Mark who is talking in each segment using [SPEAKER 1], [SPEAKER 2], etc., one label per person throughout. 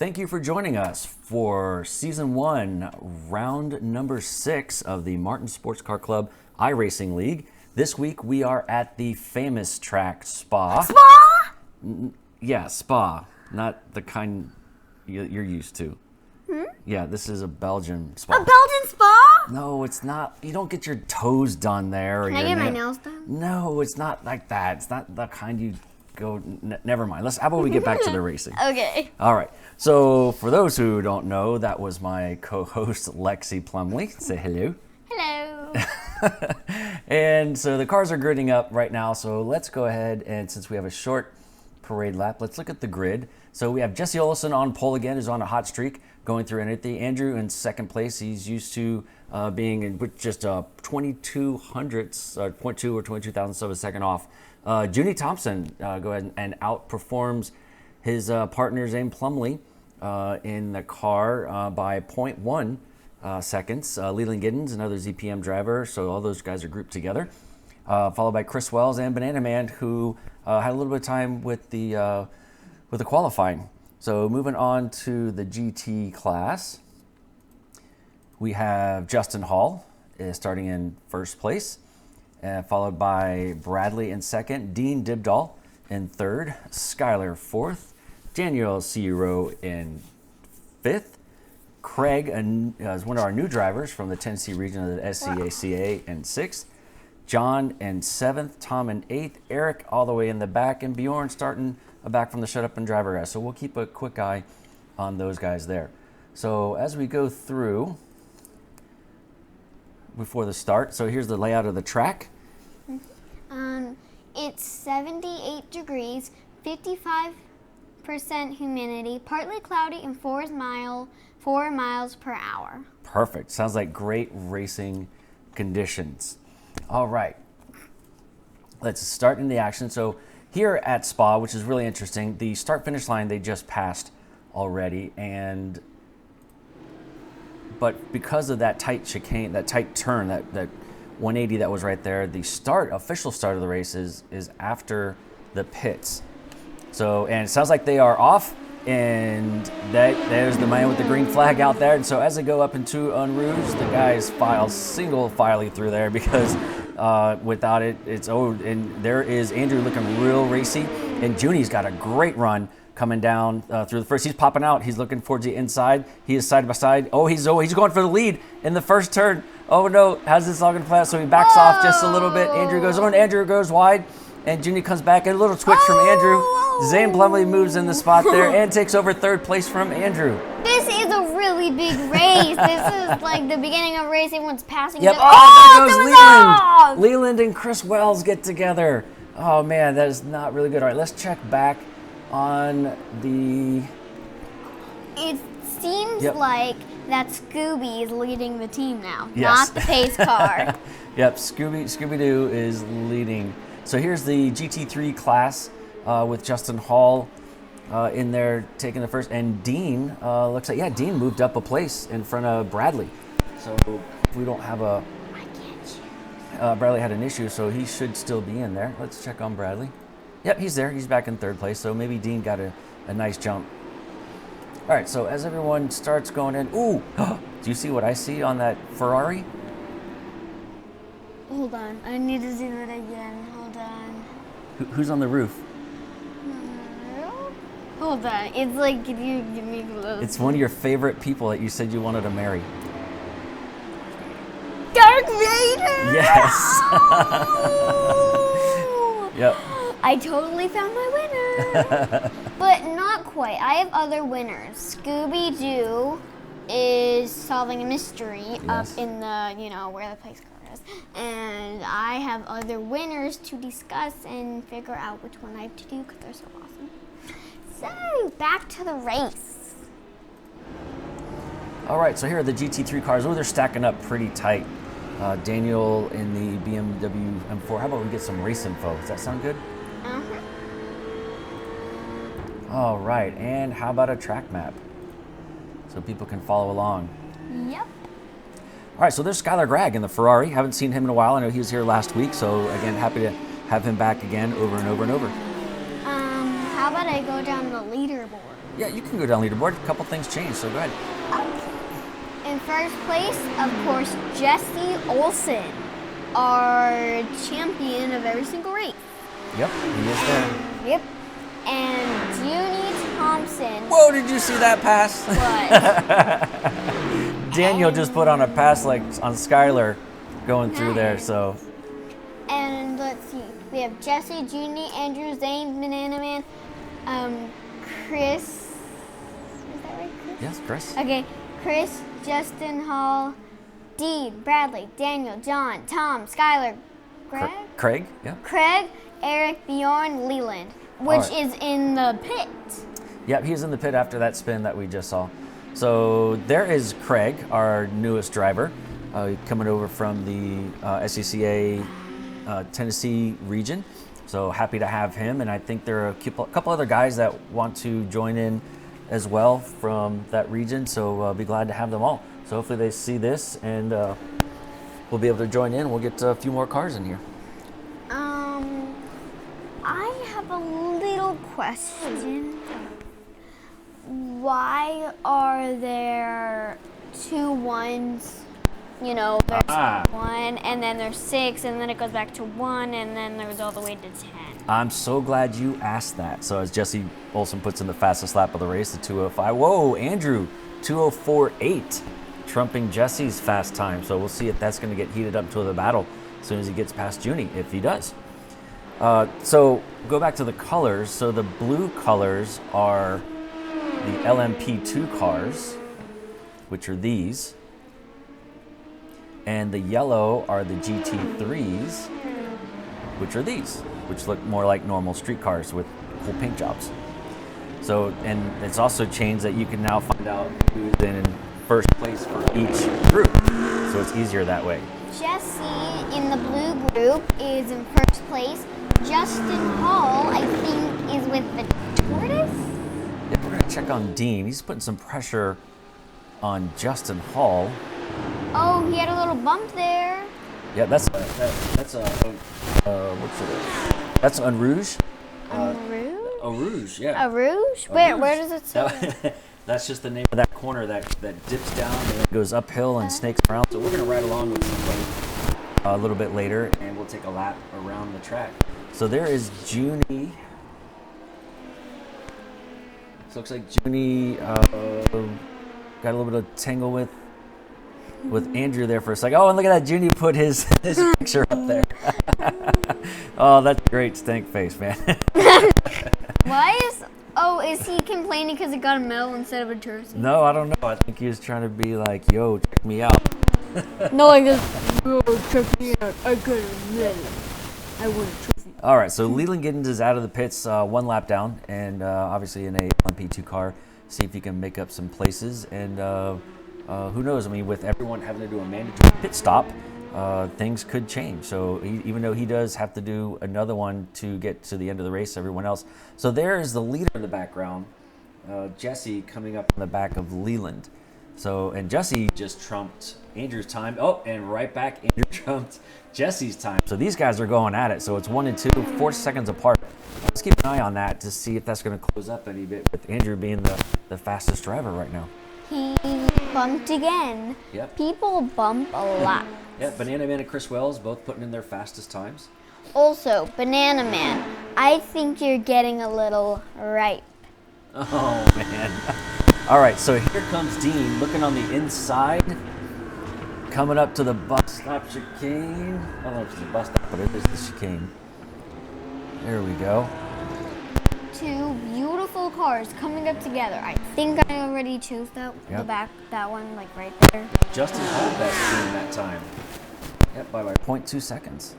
[SPEAKER 1] Thank you for joining us for Season 1, Round number 6 of the Martin Sports Car Club iRacing League. This week we are at the famous track Spa.
[SPEAKER 2] Spa?
[SPEAKER 1] Yeah, Spa. Not the kind you're used to. Yeah, this is a Belgian spa.
[SPEAKER 2] A Belgian spa?
[SPEAKER 1] No, it's not. You don't get your toes done there.
[SPEAKER 2] Can I get my nails done?
[SPEAKER 1] No, it's not like that. It's not the kind you go. Never mind. How about we get back to the racing?
[SPEAKER 2] Okay.
[SPEAKER 1] All right. So for those who don't know, that was my co-host Lexi Plumley. Say hello.
[SPEAKER 2] Hello.
[SPEAKER 1] And so the cars are gridding up right now. So let's go ahead and since we have a short parade lap, let's look at the grid. So we have Jesse Olison on pole again, who's on a hot streak, going through anything. Andrew in second place. He's used to being in with just 22 hundredths, 0.2 or 22 thousandths of a second off. Junie Thompson go ahead and outperforms his partner Zane Plumley in the car by 0.1 seconds. Leland Giddens, another ZPM driver, so all those guys are grouped together. Followed by Chris Wells and Banana Man, who had a little bit of time with the qualifying. So moving on to the GT class, we have Justin Hall starting in first place, followed by Bradley in second, Dean Dibdahl in third, Skylar fourth, Daniel Ciro in fifth, Craig is one of our new drivers from the Tennessee region of the SCACA in sixth, John in seventh, Tom in eighth, Eric all the way in the back, and Bjorn starting back from the shut up and driver guys. So we'll keep a quick eye on those guys there. So as we go through before the start, so here's the layout of the track.
[SPEAKER 2] It's 78 degrees, 55% humidity, partly cloudy, and 4 miles per hour.
[SPEAKER 1] Perfect. Sounds like great racing conditions. All right. Let's start in the action. So here at Spa, which is really interesting, the start-finish line they just passed already, but because of that tight chicane, that tight turn, that 180 that was right there, the official start of the race is after the pits. So, and it sounds like they are off, and there's the man with the green flag out there. And so as they go up into En Rouge, the guys single-filing through there because without it, it's over. And there is Andrew looking real racy, and Junie's got a great run coming down through the first. He's popping out. He's looking towards the inside. He is side by side. Oh, he's going for the lead in the first turn. Oh no, how's this all going to play out? So he backs off just a little bit. Andrew goes on. Andrew goes wide, and Junie comes back. And a little twitch from Andrew. Zane Plumley moves in the spot there and takes over third place from Andrew.
[SPEAKER 2] This is a really big race. This is like the beginning of a race. Everyone's passing.
[SPEAKER 1] Yep.
[SPEAKER 2] Oh,
[SPEAKER 1] there goes Leland. Leland and Chris Wells get together. Oh man, that is not really good. All right, let's check back on the.
[SPEAKER 2] It seems like that Scooby is leading the team now,
[SPEAKER 1] yes.
[SPEAKER 2] not the pace car.
[SPEAKER 1] Yep, Scooby-Doo is leading. So here's the GT3 class with Justin Hall in there taking the first, and Dean looks like Dean moved up a place in front of Bradley. So we don't have a.
[SPEAKER 2] I can't choose.
[SPEAKER 1] Bradley had an issue, so he should still be in there. Let's check on Bradley. Yep, he's there. He's back in third place, so maybe Dean got a nice jump. All right, so as everyone starts going in, ooh, do you see what I see on that Ferrari?
[SPEAKER 2] Hold on, I need to see that again. Hold on.
[SPEAKER 1] Who's on the roof?
[SPEAKER 2] Hold on, it's like, can you give me close?
[SPEAKER 1] It's one of your favorite people that you said you wanted to marry.
[SPEAKER 2] Darth Vader!
[SPEAKER 1] Yes!
[SPEAKER 2] Oh!
[SPEAKER 1] Yep.
[SPEAKER 2] I totally found my winner! But not quite. I have other winners. Scooby-Doo is solving a mystery up in the, where the place car is. And I have other winners to discuss and figure out which one I have to do because they're so awesome. So, back to the race.
[SPEAKER 1] All right, so here are the GT3 cars. Oh, they're stacking up pretty tight. Daniel in the BMW M4. How about we get some race info? Does that sound good?
[SPEAKER 2] Uh-huh.
[SPEAKER 1] All right, and how about a track map? So people can follow along.
[SPEAKER 2] Yep.
[SPEAKER 1] All right, so there's Skylar Gregg in the Ferrari. Haven't seen him in a while. I know he was here last week, so again, happy to have him back again over and over and over.
[SPEAKER 2] How about I go down the leaderboard?
[SPEAKER 1] Yeah, you can go down leaderboard. A couple things changed, so go ahead.
[SPEAKER 2] In first place, of course, Jesse Olsen, our champion of every single race.
[SPEAKER 1] Yep, he is there.
[SPEAKER 2] Yep. And Junie Thompson.
[SPEAKER 1] Whoa, did you see that pass?
[SPEAKER 2] What?
[SPEAKER 1] Daniel just put on a pass like on Skylar going through there, so.
[SPEAKER 2] And let's see, we have Jesse, Junie, Andrew, Zane, Banana Man, Chris. Is that right, Chris?
[SPEAKER 1] Yes, Chris.
[SPEAKER 2] Okay, Chris, Justin Hall, Dee, Bradley, Daniel, John, Tom, Skylar, Greg?
[SPEAKER 1] Craig, yeah.
[SPEAKER 2] Craig, Eric, Bjorn, Leland, which is in the pit.
[SPEAKER 1] Yep, he was in the pit after that spin that we just saw. So there is Craig, our newest driver, coming over from the SCCA Tennessee region. So happy to have him, and I think there are a couple other guys that want to join in as well from that region. So I'll be glad to have them all. So hopefully they see this and we'll be able to join in. We'll get a few more cars in here.
[SPEAKER 2] I have a little question. Why are there 2 ones? You know, there's 1, and then there's 6, and then it goes back to 1, and then there's all the way to 10.
[SPEAKER 1] I'm so glad you asked that. So as Jesse Olsen puts in the fastest lap of the race, the 2:05. Whoa, Andrew, 2:04.8, trumping Jesse's fast time. So we'll see if that's going to get heated up to the battle as soon as he gets past Junie, if he does. So go back to the colors. So the blue colors are the LMP2 cars, which are these. And the yellow are the GT3s, which are these, which look more like normal street cars with cool paint jobs. So, and it's also changed that you can now find out who's in first place for each group. So it's easier that way.
[SPEAKER 2] Jesse in the blue group is in first place. Justin Hall, I think, is with the tortoise.
[SPEAKER 1] Yeah, we're gonna check on Dean. He's putting some pressure on Justin Hall.
[SPEAKER 2] Oh, he had a little bump there.
[SPEAKER 1] Yeah, that's a that's Un Rouge.
[SPEAKER 2] Rouge?
[SPEAKER 1] A Rouge, yeah.
[SPEAKER 2] A Rouge?
[SPEAKER 1] A
[SPEAKER 2] Where
[SPEAKER 1] Rouge.
[SPEAKER 2] does it say?
[SPEAKER 1] That's just the name of that corner that dips down and then goes uphill and snakes around. So we're gonna ride along with somebody a little bit later, and we'll take a lap around the track. So there is Junie. So looks like Junie got a little bit of tangle with Andrew there for a second. Oh, and look at that, Junie put his picture up there. Oh, that's great stank face, man.
[SPEAKER 2] Is he complaining because it got a medal instead of a jersey?
[SPEAKER 1] No, I don't know. I think he was trying to be like, yo, check me out.
[SPEAKER 2] No, like this. Yo, check me out. I got a medal. I won a trophy.
[SPEAKER 1] All right, so Leland Giddens is out of the pits, 1 lap down, and obviously in a LMP2 car. See if he can make up some places, and who knows? I mean, with everyone having to do a mandatory pit stop, things could change. So even though he does have to do another one to get to the end of the race, everyone else. So there is the leader in the background, Jesse, coming up on the back of Leland. So, and Jesse just trumped Andrew's time. Oh, and right back, Andrew trumped Jesse's time. So these guys are going at it. So it's 1 and 2, 4 seconds apart. Let's keep an eye on that to see if that's going to close up any bit with Andrew being the fastest driver right now.
[SPEAKER 2] He bumped again.
[SPEAKER 1] Yep.
[SPEAKER 2] People bump a lot.
[SPEAKER 1] Yeah, Banana Man and Chris Wells both putting in their fastest times.
[SPEAKER 2] Also, Banana Man, I think you're getting a little ripe.
[SPEAKER 1] Oh, man. All right, so here comes Dean looking on the inside, coming up to the bus stop chicane. I don't know if it's a bus stop, but it is the chicane. There we go.
[SPEAKER 2] 2 beautiful cars coming up together. I think I already chose that the back, that one, like right there.
[SPEAKER 1] Justin held that Dean that time. Yep, by 0.2 seconds.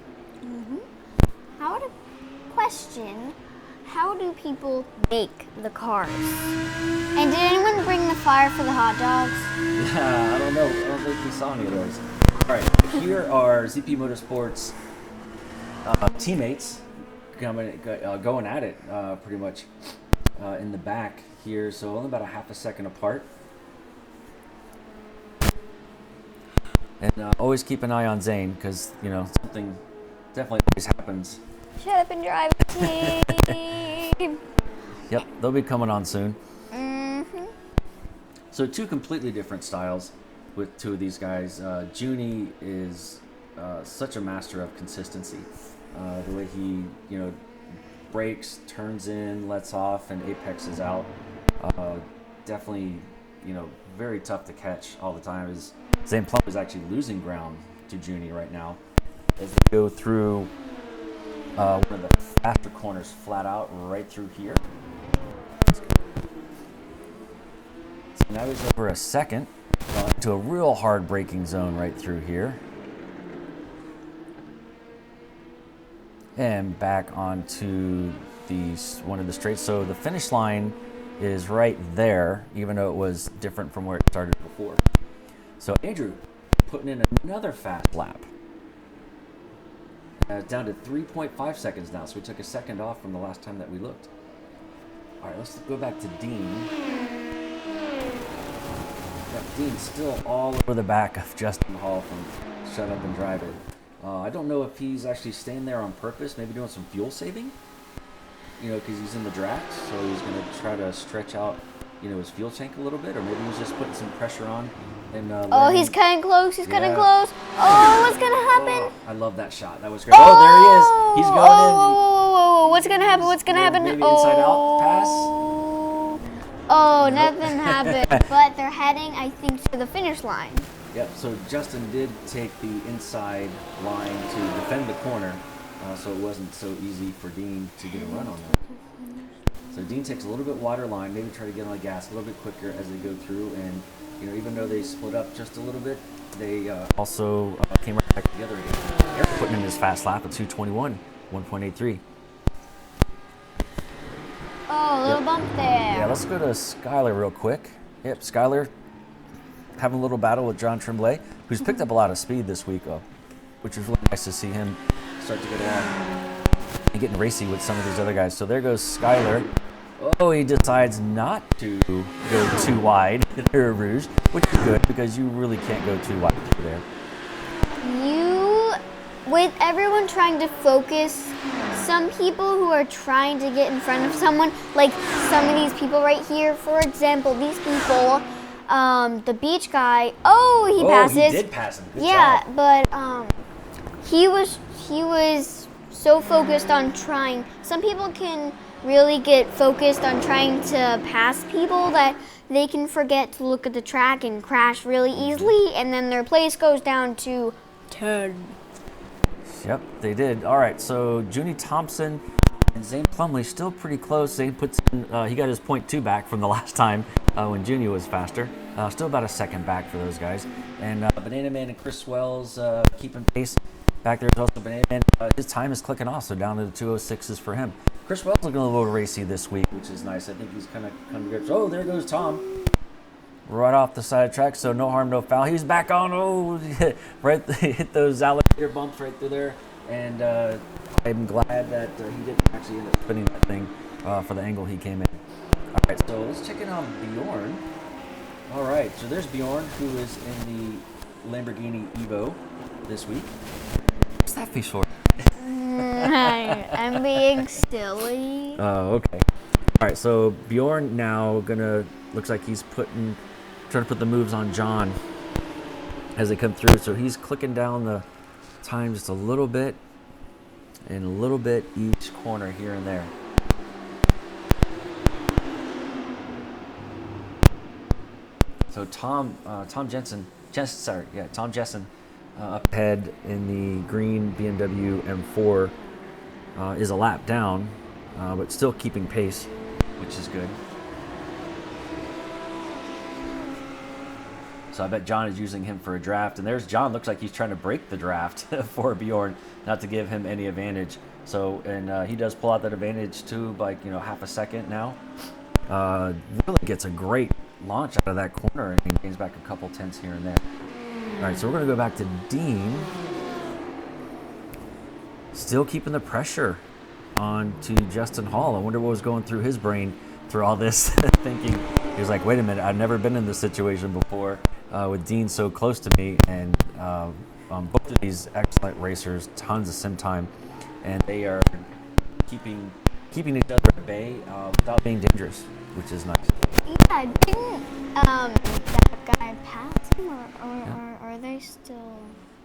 [SPEAKER 2] How would a question? How do people make the cars? And did anyone bring the fire for the hot dogs?
[SPEAKER 1] Yeah, I don't know. I don't think we saw any of those. All right, here are ZP Motorsports teammates going at it pretty much in the back here. So only about a half a second apart. And always keep an eye on Zane because, you know, something definitely always happens.
[SPEAKER 2] Shut up and drive, team.
[SPEAKER 1] Yep, they'll be coming on soon. So two completely different styles with two of these guys. Junie is such a master of consistency. The way he, brakes, turns in, lets off, and apexes out. Definitely, very tough to catch all the time. Zane Plum is actually losing ground to Junie right now as they go through one of the faster corners flat out right through here. So now he's over a second to a real hard braking zone right through here. And back onto one of the straights. So the finish line is right there, even though it was different from where it started before. So Andrew putting in another fast lap. Down to 3.5 seconds now, so we took a second off from the last time that we looked. All right, let's go back to Dean. Dean's still all over the back of Justin Hall from Shut Up and Drive It. I don't know if he's actually staying there on purpose, maybe doing some fuel saving, because he's in the draft, so he's going to try to stretch out, his fuel tank a little bit, or maybe he's just putting some pressure on. And
[SPEAKER 2] he's cutting close. He's cutting close. Oh, what's going to happen?
[SPEAKER 1] I love that shot. That was great. Oh, there he is. He's going in.
[SPEAKER 2] Whoa. What's going to happen? What's going to happen?
[SPEAKER 1] Maybe inside out pass.
[SPEAKER 2] Oh, nothing happened. But they're heading, I think, to the finish line.
[SPEAKER 1] Yep, so Justin did take the inside line to defend the corner, so it wasn't so easy for Dean to get a run on that. So Dean takes a little bit wider line, maybe try to get on the gas a little bit quicker as they go through, and even though they split up just a little bit, they also came right back together again. Eric putting in his fast lap at 2:21, 1.83.
[SPEAKER 2] Oh, a little bump there.
[SPEAKER 1] Yeah, let's go to Skylar real quick. Yep, Skylar having a little battle with John Tremblay, who's picked up a lot of speed this week, which is really nice to see him start to get along and getting racy with some of these other guys. So there goes Skylar. Oh, he decides not to go too wide in Eau Rouge, which is good because you really can't go too wide through there.
[SPEAKER 2] With everyone trying to focus, some people who are trying to get in front of someone, like some of these people right here, for example, these people, the beach guy, he passes.
[SPEAKER 1] He did pass him. Good job.
[SPEAKER 2] But he was so focused on trying. Some people can really get focused on trying to pass people that they can forget to look at the track and crash really easily, and then their place goes down to 10.
[SPEAKER 1] Yep, they did. All right, so Junie Thompson and Zane Plumley still pretty close. Zane puts in, he got his 0.2 back from the last time when Junie was faster. Still about a second back for those guys. And Banana Man and Chris Wells keeping pace. Back there's also Banana Man. His time is clicking off, so down to the 2:06s for him. Chris Wells looking a little racy this week, which is nice. I think he's kind of come to grips. Oh, there goes Tom. Right off the side of the track, so no harm, no foul. He's back on. Right, hit those alligator bumps right through there. And I'm glad that he didn't actually end up spinning that thing for the angle he came in. All right, so let's check in on Bjorn. All right, so there's Bjorn, who is in the Lamborghini Evo this week. What's that face for?
[SPEAKER 2] I'm being silly.
[SPEAKER 1] Oh, okay. All right, so Bjorn now looks like he's trying to put the moves on John as they come through. So he's clicking down the time just a little bit and a little bit each corner here and there. So Tom Jessen up ahead in the green BMW M4 is a lap down, but still keeping pace, which is good. So I bet John is using him for a draft, and there's John. Looks like he's trying to break the draft for Bjorn, not to give him any advantage. So, and he does pull out that advantage too, by half a second now. Really gets a great launch out of that corner and gains back a couple tenths here and there. All right, so we're going to go back to Dean. Still keeping the pressure on to Justin Hall. I wonder what was going through his brain through all this, thinking, he was like, wait a minute, I've never been in this situation before with Dean so close to me. And both of these excellent racers, tons of sim time, and they are keeping each other at bay without being dangerous, which is nice.
[SPEAKER 2] Yeah, didn't that guy pass him, or are they still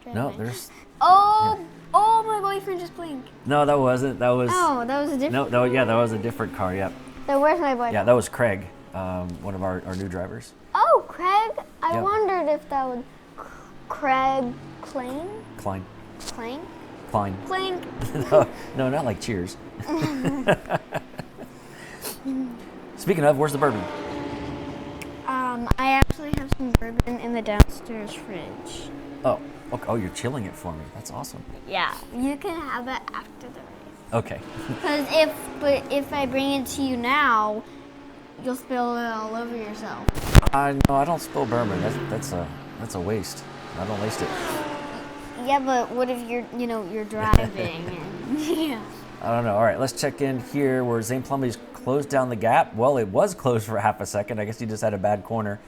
[SPEAKER 2] driving?
[SPEAKER 1] No, there's.
[SPEAKER 2] Oh, oh, my boyfriend just blinked.
[SPEAKER 1] No, that wasn't. That was.
[SPEAKER 2] Oh, that was a different.
[SPEAKER 1] No, yeah, that was a different car. Yep.
[SPEAKER 2] So where's my boyfriend?
[SPEAKER 1] Yeah, that was Craig, one of our new drivers.
[SPEAKER 2] Oh, Craig. I
[SPEAKER 1] Yep.
[SPEAKER 2] wondered if that was Craig Klein.
[SPEAKER 1] Klein.
[SPEAKER 2] Klein.
[SPEAKER 1] Klein.
[SPEAKER 2] Clink.
[SPEAKER 1] No, not like Cheers. Speaking of, where's the bourbon?
[SPEAKER 2] I actually have some bourbon in the downstairs fridge.
[SPEAKER 1] Oh, okay. Oh, you're chilling it for me. That's awesome.
[SPEAKER 2] Yeah, you can have it after the race.
[SPEAKER 1] Okay.
[SPEAKER 2] Because if I bring it to you now, you'll spill it all over yourself.
[SPEAKER 1] No, I don't spill bourbon. That's a waste. I don't waste it.
[SPEAKER 2] Yeah, but what if you're driving and yeah.
[SPEAKER 1] I don't know. All right, let's check in here where Zane Plumlee's closed down the gap. Well, it was closed for half a second. I guess he just had a bad corner,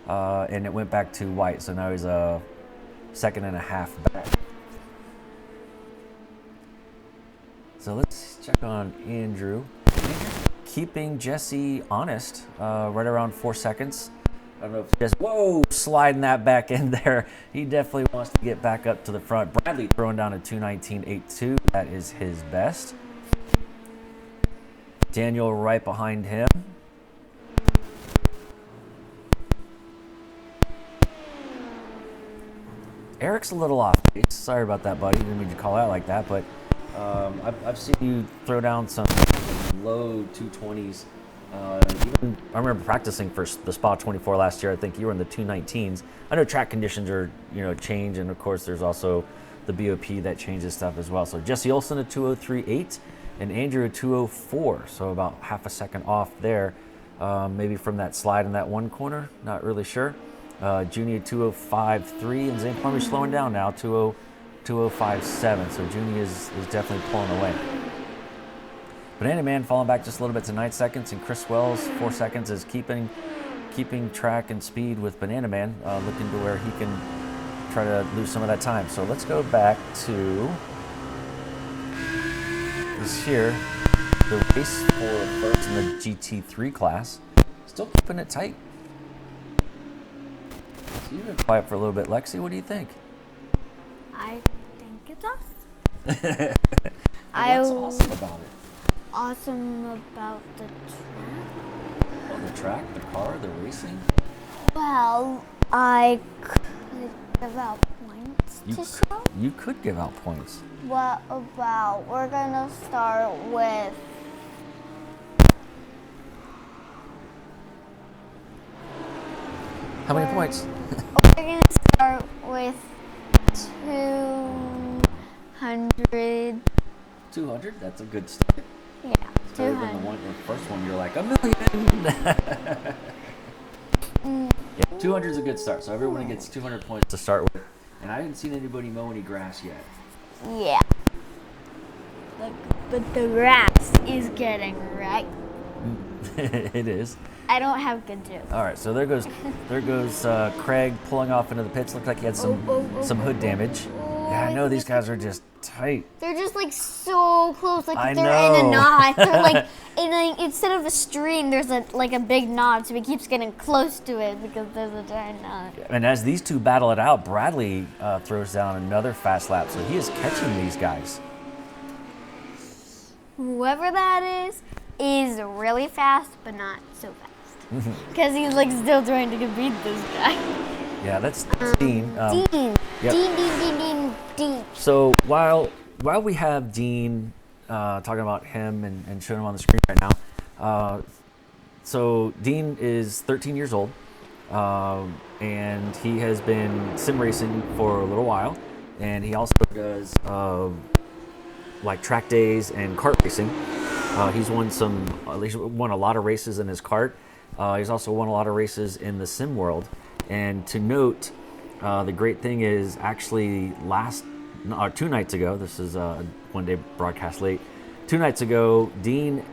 [SPEAKER 1] and it went back to white. So now he's a second and a half back. So let's check on Andrew. Keeping Jesse honest, right around 4 seconds. I don't know if just sliding that back in there. He definitely wants to get back up to the front. Bradley throwing down a 2:19.82. That is his best. Daniel right behind him. Eric's a little off pace. Sorry about that, buddy. Didn't mean to call out like that, but I've seen you throw down some low 220s. Even I remember practicing for the Spa 24 last year. I think you were in the 219s. I know track conditions are change, and of course there's also the BOP that changes stuff as well. So Jesse Olson a 203.8 and Andrew a 204. So about half a second off there, maybe from that slide in that one corner. Not really sure. Junie 205.3 and Zane Plumlee slowing down now 205.7. So Junie is definitely pulling away. Banana Man falling back just a little bit to 9 seconds, and Chris Wells 4 seconds is keeping track and speed with Banana Man, looking to where he can try to lose some of that time. So let's go back to this here, the race for first in the GT3 class. Still keeping it tight. So you've been quiet for a little bit, Lexi. What do you think?
[SPEAKER 2] I think it's awesome.
[SPEAKER 1] What's awesome about it?
[SPEAKER 2] Awesome about the track?
[SPEAKER 1] Oh, the track, the car, the racing?
[SPEAKER 2] Well, I could give out points to show.
[SPEAKER 1] You could give out points.
[SPEAKER 2] What about, we're gonna start with
[SPEAKER 1] How many points?
[SPEAKER 2] we're gonna start with 200.
[SPEAKER 1] 200? That's a good start.
[SPEAKER 2] Yeah,
[SPEAKER 1] Better than
[SPEAKER 2] 200.
[SPEAKER 1] the first one, you're like, 1,000,000. Yeah, 200 is a good start. So everyone gets 200 points to start with. And I haven't seen anybody mow any grass yet.
[SPEAKER 2] Yeah. But the grass is getting right.
[SPEAKER 1] It is.
[SPEAKER 2] I don't have good jokes.
[SPEAKER 1] All right, so there goes Craig pulling off into the pits. Looked like he had some hood damage. Yeah, I know these guys are just tight.
[SPEAKER 2] They're just like so close, like
[SPEAKER 1] I
[SPEAKER 2] they're
[SPEAKER 1] know.
[SPEAKER 2] in a knot. They're like, instead of a stream, there's a big knot, so he keeps getting close to it because there's a giant knot.
[SPEAKER 1] And as these two battle it out, Bradley throws down another fast lap, so he is catching these guys.
[SPEAKER 2] Whoever that is really fast, but not so fast. Because he's like still trying to beat this guy.
[SPEAKER 1] Yeah, that's Dean.
[SPEAKER 2] Dean.
[SPEAKER 1] Yep.
[SPEAKER 2] Dean.
[SPEAKER 1] So while we have Dean talking about him and showing him on the screen right now, so Dean is 13 years old, and he has been sim racing for a little while, and he also does like track days and kart racing. He's won a lot of races in his kart. He's also won a lot of races in the sim world. And to note, the great thing is actually 2 nights ago, this is one day broadcast late, 2 nights ago, Dean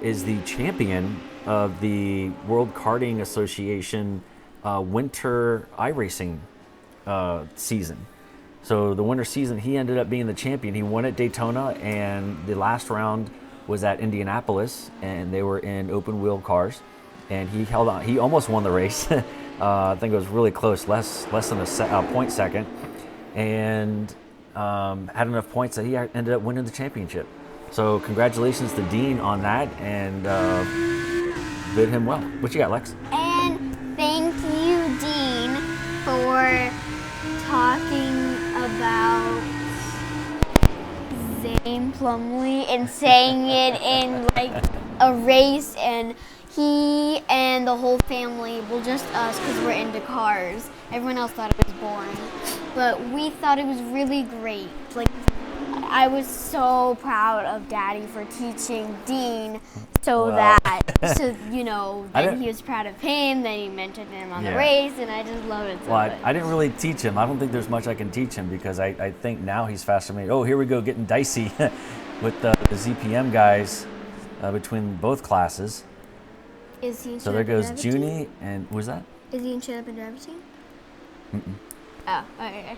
[SPEAKER 1] is the champion of the World Karting Association winter iRacing season. So the winter season, he ended up being the champion. He won at Daytona, and the last round was at Indianapolis, and they were in open wheel cars. and he held on. He almost won the race. I think it was really close, less than a point second, and had enough points that he ended up winning the championship. So congratulations to Dean on that, and bid him well. What you got, Lex?
[SPEAKER 2] And thank you, Dean, for talking about Zane Plumley and saying it in like a race, and he and the whole family, well, just us because we're into cars. Everyone else thought it was boring, but we thought it was really great. Like, I was so proud of Daddy for teaching Dean so
[SPEAKER 1] Wow.
[SPEAKER 2] so you know, then he was proud of him, then he mentioned him on the race, and I just love it so much.
[SPEAKER 1] I didn't really teach him. I don't think there's much I can teach him because I think now he's faster than me. Oh, here we go, getting dicey with the ZPM guys between both classes.
[SPEAKER 2] Is he in
[SPEAKER 1] So there goes
[SPEAKER 2] Driver Team?
[SPEAKER 1] Junie, and what was that?
[SPEAKER 2] Is he in Shut Up and Driver Team?
[SPEAKER 1] Mm-mm.
[SPEAKER 2] Oh, okay.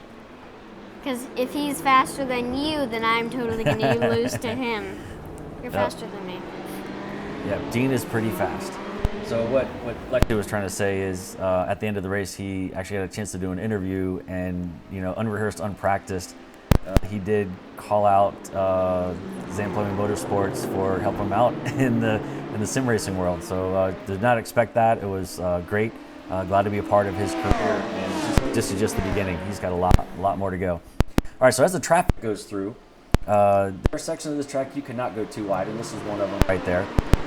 [SPEAKER 2] Because if he's faster than you, then I'm totally going to lose to him. You're faster than me.
[SPEAKER 1] Yeah, Dean is pretty fast. So what Lexi was trying to say is at the end of the race, he actually had a chance to do an interview, and unrehearsed, unpracticed, he did call out Zan Plumbing Motorsports for helping him out in the sim racing world. So did not expect that. It was great. Glad to be a part of his career, and this is just the beginning. He's got a lot more to go. All right, so as the traffic goes through, there are sections of this track you cannot go too wide, and this is one of them right there.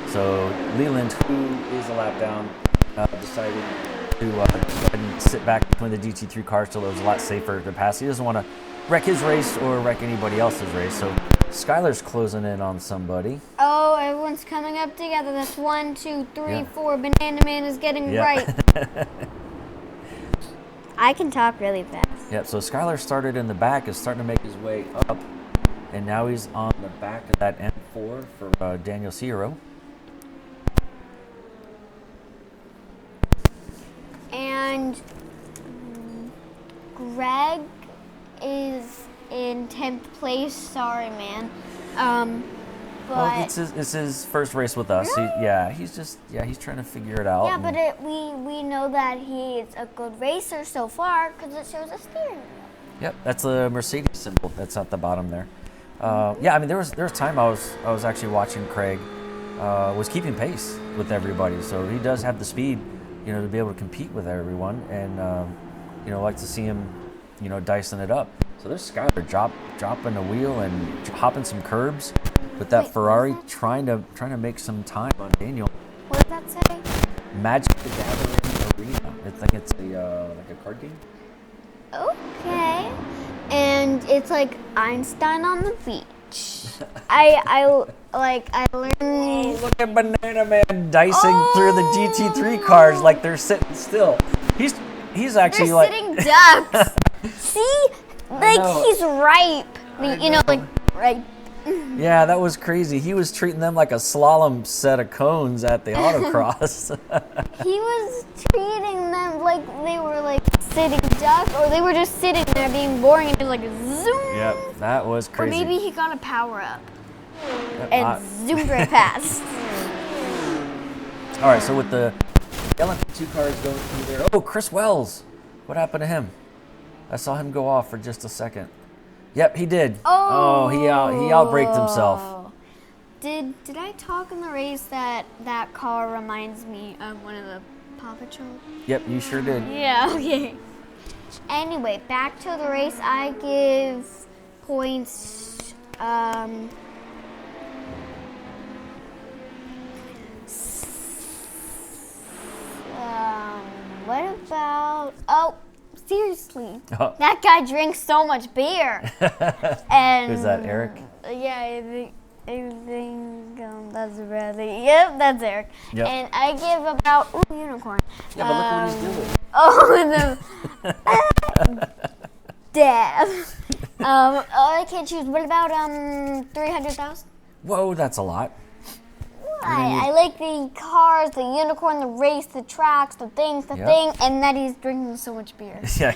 [SPEAKER 1] So Leland, who is a lap down, decided to go ahead and sit back between the GT3 cars so it was a lot safer to pass. He doesn't want to wreck his race or wreck anybody else's race. So Skylar's closing in on somebody.
[SPEAKER 2] Oh, everyone's coming up together. That's 1, 2, 3, 4. Banana Man is getting right. I can talk really fast.
[SPEAKER 1] Yep, so Skylar started in the back, is starting to make his way up, and now he's on the back of that M4 for Daniel Ciero.
[SPEAKER 2] And Greg is in 10th place. Sorry, man. But
[SPEAKER 1] Well, it's his first race with us.
[SPEAKER 2] Really?
[SPEAKER 1] He's trying to figure it out.
[SPEAKER 2] yeah, but we know that he's a good racer so far because it shows a steering wheel.
[SPEAKER 1] Yep, that's the Mercedes symbol. That's at the bottom there. Yeah, I mean there was time I was actually watching Craig was keeping pace with everybody, so he does have the speed, to be able to compete with everyone, and like to see him, dicing it up. So there's Skyler dropping the wheel and hopping some curbs with that Ferrari, trying to make some time on Daniel.
[SPEAKER 2] What does that say?
[SPEAKER 1] Magic the Gathering Arena. I think it's like a card game.
[SPEAKER 2] Okay. And it's like Einstein on the beach. I learned.
[SPEAKER 1] Look at Banana Man dicing through the GT3 cars like they're sitting still. He's actually
[SPEAKER 2] They're
[SPEAKER 1] like
[SPEAKER 2] sitting ducks. See, like he's ripe. Right.
[SPEAKER 1] Yeah, that was crazy. He was treating them like a slalom set of cones at the autocross.
[SPEAKER 2] He was treating them like they were like sitting ducks, or they were just sitting there being boring and just like zoom.
[SPEAKER 1] Yep, that was crazy.
[SPEAKER 2] Or maybe he got a power up and zoomed right past.
[SPEAKER 1] All right, so with the LMP2 cars going through there. Oh, Chris Wells. What happened to him? I saw him go off for just a second. Yep, he did. Oh, he outbraked himself.
[SPEAKER 2] Did I talk in the race that car reminds me of one of the Paw Patrol?
[SPEAKER 1] Yep, you sure did.
[SPEAKER 2] Yeah, okay. Anyway, back to the race. I give points, what about, seriously, that guy drinks so much beer. And
[SPEAKER 1] who's that, Eric?
[SPEAKER 2] Yeah, I think that's Bradley. Yep, that's Eric. Yep. And I give about unicorn.
[SPEAKER 1] Yeah, but look what he's doing.
[SPEAKER 2] Oh, the dab. I can't choose. What about 300,000?
[SPEAKER 1] Whoa, that's a lot.
[SPEAKER 2] I like the cars, the unicorn, the race, the tracks, the things, thing, and that he's drinking so much beer.
[SPEAKER 1] Yeah,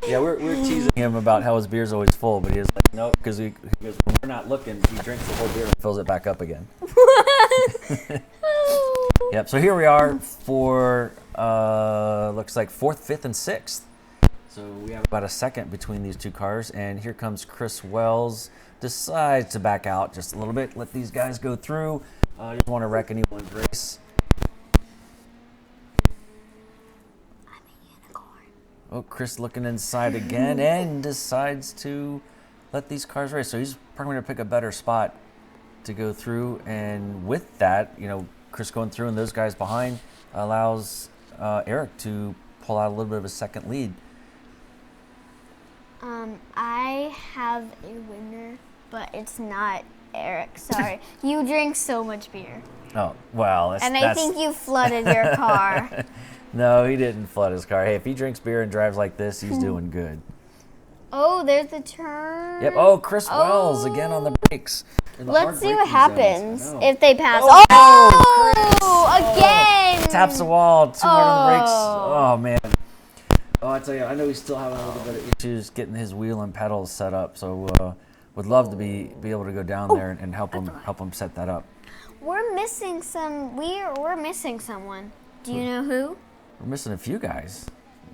[SPEAKER 1] yeah, we're teasing him about how his beer's always full, but he was like, no, because when we're not looking, he drinks the whole beer and fills it back up again. Yep. So here we are for looks like 4th, 5th, and 6th. So we have about a second between these two cars, and here comes Chris Wells. Decides to back out just a little bit. Let these guys go through. Just want to wreck anyone's race.
[SPEAKER 2] I'm a unicorn.
[SPEAKER 1] Oh, Chris looking inside again and decides to let these cars race. So he's probably going to pick a better spot to go through. And with that, Chris going through and those guys behind allows Eric to pull out a little bit of a second lead.
[SPEAKER 2] I have a winner, but it's not Eric. Sorry. You drink so much beer.
[SPEAKER 1] Oh, well.
[SPEAKER 2] I think you flooded your car.
[SPEAKER 1] No, he didn't flood his car. Hey, if he drinks beer and drives like this, he's doing good.
[SPEAKER 2] Oh, there's the turn.
[SPEAKER 1] Yep. Oh, Chris Wells again on the brakes.
[SPEAKER 2] Let's see what happens if they pass. Again!
[SPEAKER 1] Taps the wall, too hard on the brakes. Oh, man. Oh, I tell you, I know he's still having a little bit of issues getting his wheel and pedals set up, so would love to be able to go down there and help him set that up.
[SPEAKER 2] We're missing we're missing someone. Do you know who?
[SPEAKER 1] We're missing a few guys.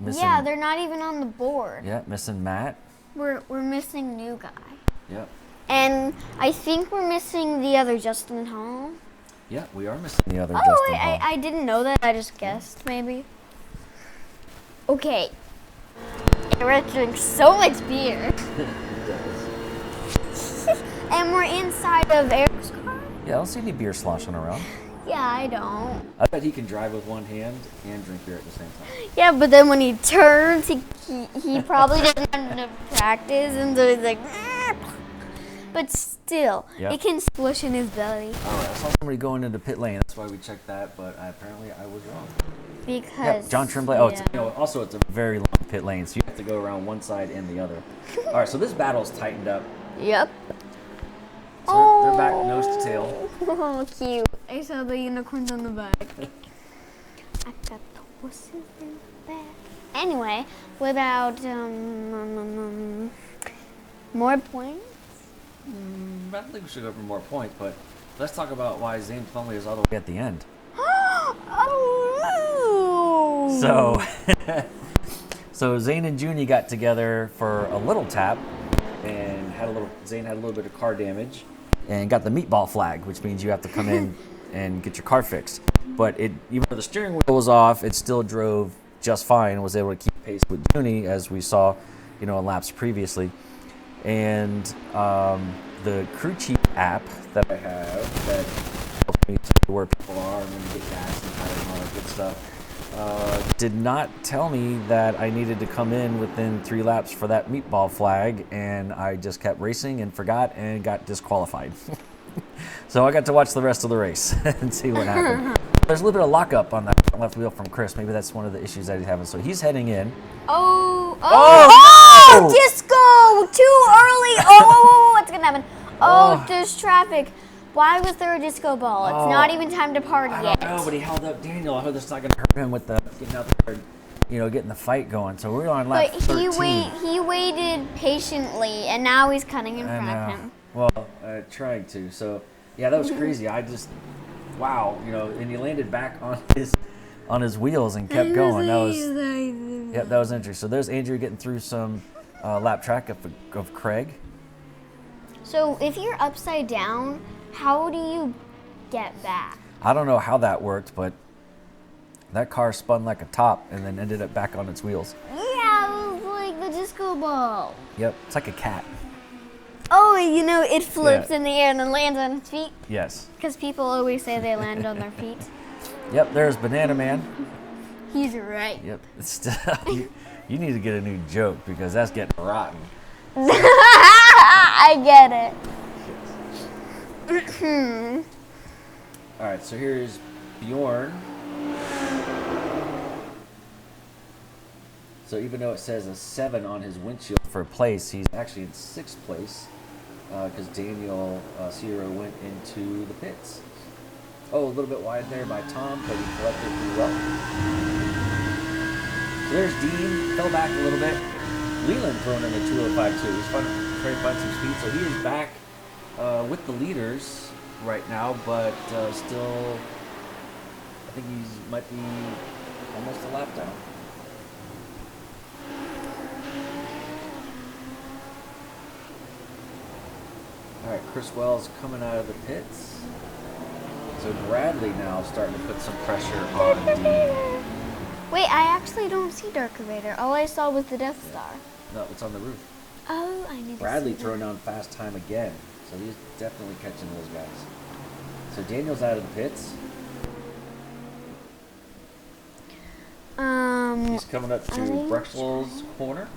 [SPEAKER 2] Yeah, they're not even on the board.
[SPEAKER 1] Yeah, missing Matt.
[SPEAKER 2] We're missing new guy.
[SPEAKER 1] Yep.
[SPEAKER 2] And I think we're missing the other Justin Hall.
[SPEAKER 1] Yeah, we are missing the other Justin Hall.
[SPEAKER 2] I didn't know that. I just guessed, maybe. Okay. Eric drinks so much beer. And we're inside of Eric's car?
[SPEAKER 1] Yeah, I don't see any beer sloshing around.
[SPEAKER 2] Yeah, I don't.
[SPEAKER 1] I bet he can drive with one hand and drink beer at the same time.
[SPEAKER 2] Yeah, but then when he turns, he probably doesn't have enough practice, and so he's like, but still, it can squish in his belly.
[SPEAKER 1] Oh, I saw somebody going into pit lane. That's why we checked that, but apparently I was wrong.
[SPEAKER 2] Because
[SPEAKER 1] John Tremblay. Oh, also it's a very long pit lane, so you have to go around one side and the other. All right, so this battle's tightened up.
[SPEAKER 2] Yep.
[SPEAKER 1] So they're back nose to tail.
[SPEAKER 2] Oh, cute. I saw the unicorns on the back. I got the horses in the back. Anyway, without more points?
[SPEAKER 1] I don't think we should go for more points, but let's talk about why Zane Plumley is all the way at the end. So Zane and Junie got together for a little tap and Zane had a little bit of car damage and got the meatball flag, which means you have to come in and get your car fixed. But even though the steering wheel was off, it still drove just fine and was able to keep pace with Junie, as we saw, in laps previously. And the crew chief app that I have that helps me to where people are and when you get gas and tire and all that good stuff did not tell me that I needed to come in within 3 laps for that meatball flag, and I just kept racing and forgot and got disqualified. So I got to watch the rest of the race and see what happened. There's a little bit of lockup on that left wheel from Chris. Maybe that's one of the issues that he's having. So he's heading in.
[SPEAKER 2] Oh,
[SPEAKER 1] Oh,
[SPEAKER 2] disco! Too early! What's gonna happen? Oh, there's traffic. Why was there a disco ball? It's not even time to party yet.
[SPEAKER 1] I don't know, but he held up Daniel. I hope that's not going to hurt him with getting out there, getting the fight going. So we're on lap 13.
[SPEAKER 2] He waited patiently, and now he's cutting in front of him.
[SPEAKER 1] Well, trying to. So, yeah, that was crazy. Wow, and he landed back on his wheels and kept going. That was interesting. So there's Andrew getting through some lap track of Craig.
[SPEAKER 2] So if you're upside down, how do you get back?
[SPEAKER 1] I don't know how that worked, but that car spun like a top and then ended up back on its wheels.
[SPEAKER 2] Yeah, it was like the disco ball.
[SPEAKER 1] Yep, it's like a cat.
[SPEAKER 2] Oh, it flips in the air and then lands on its feet?
[SPEAKER 1] Yes.
[SPEAKER 2] Because people always say they land on their feet.
[SPEAKER 1] Yep, there's Banana Man.
[SPEAKER 2] He's right.
[SPEAKER 1] Yep, you need to get a new joke because that's getting rotten.
[SPEAKER 2] I get it.
[SPEAKER 1] All right, so here's Bjorn. So even though it says a 7 on his windshield for place, he's actually in 6th place because Daniel Sierra went into the pits. Oh, a little bit wide there by Tom, but he collected pretty well. So there's Dean, fell back a little bit. Leland thrown in a 205 too. He's trying to find some speed, so he is back with the leaders right now, but still think he might be almost a lap down. All right, Chris Wells coming out of the pits. So Bradley now starting to put some pressure on Dean.
[SPEAKER 2] Wait, I actually don't see Dark Vader. All I saw was the Death Star.
[SPEAKER 1] No, it's on the roof.
[SPEAKER 2] Oh, I need to
[SPEAKER 1] Bradley
[SPEAKER 2] see
[SPEAKER 1] throwing
[SPEAKER 2] that.
[SPEAKER 1] down fast time again. So he's definitely catching those guys. So Daniel's out of the pits. He's coming up to Brexwell's corner.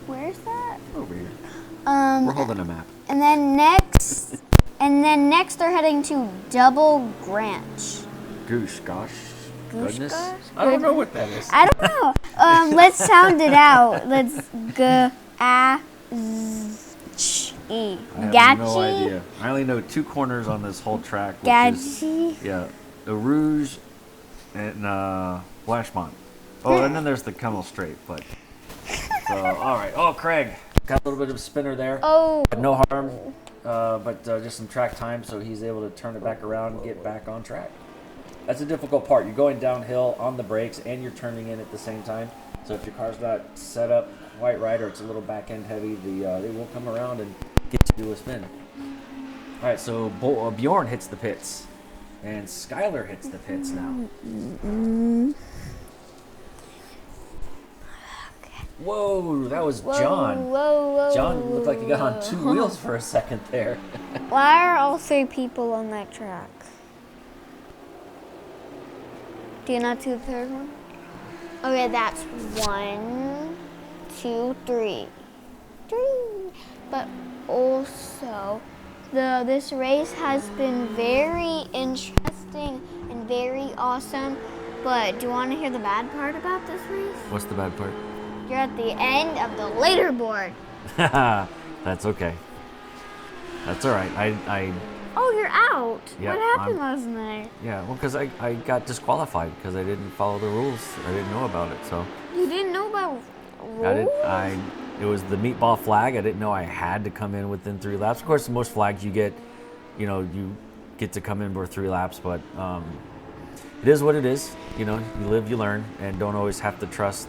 [SPEAKER 2] Where's that?
[SPEAKER 1] Over here. We're holding a map.
[SPEAKER 2] And then next they're heading to Double Branch.
[SPEAKER 1] Gosh. Goodness.
[SPEAKER 2] gosh?
[SPEAKER 1] I don't know what that is.
[SPEAKER 2] I don't know. Let's sound it out. Let's G-A-Z-E.
[SPEAKER 1] I have
[SPEAKER 2] Gachi?
[SPEAKER 1] no idea. I only know two corners on this whole track. Which is,
[SPEAKER 2] Gachi?
[SPEAKER 1] yeah, the Rouge and Flashmont. Oh, and then there's the Kemmel Straight. But so, all right. Oh, Craig got a little bit of a spinner there.
[SPEAKER 2] Oh.
[SPEAKER 1] No harm, but just some track time, so he's able to turn it back around and get back on track. That's a difficult part. You're going downhill on the brakes and you're turning in at the same time. So if your car's not set up quite right or it's a little back end heavy, they will come around and get you to do a spin. All right, so Bjorn hits the pits, and Skylar hits the pits now. Whoa, that was John.
[SPEAKER 2] Whoa.
[SPEAKER 1] John looked like he got on two wheels for a second there.
[SPEAKER 2] Why are all three people on that track? Do you not see the third one? Okay, that's 1, 2, 3. But also, this race has been very interesting and very awesome. But do you want to hear the bad part about this race?
[SPEAKER 1] What's the bad part?
[SPEAKER 2] You're at the end of the leaderboard.
[SPEAKER 1] That's okay. That's all right.
[SPEAKER 2] Oh, you're out.
[SPEAKER 1] Yeah,
[SPEAKER 2] What happened last night?
[SPEAKER 1] Yeah, well, because I got disqualified because I didn't follow the rules. I didn't know about it, so.
[SPEAKER 2] You didn't know about rules?
[SPEAKER 1] It was the meatball flag. I didn't know I had to come in within 3 laps. Of course, most flags you get to come in for 3 laps, but it is what it is. You live, you learn, and don't always have to trust,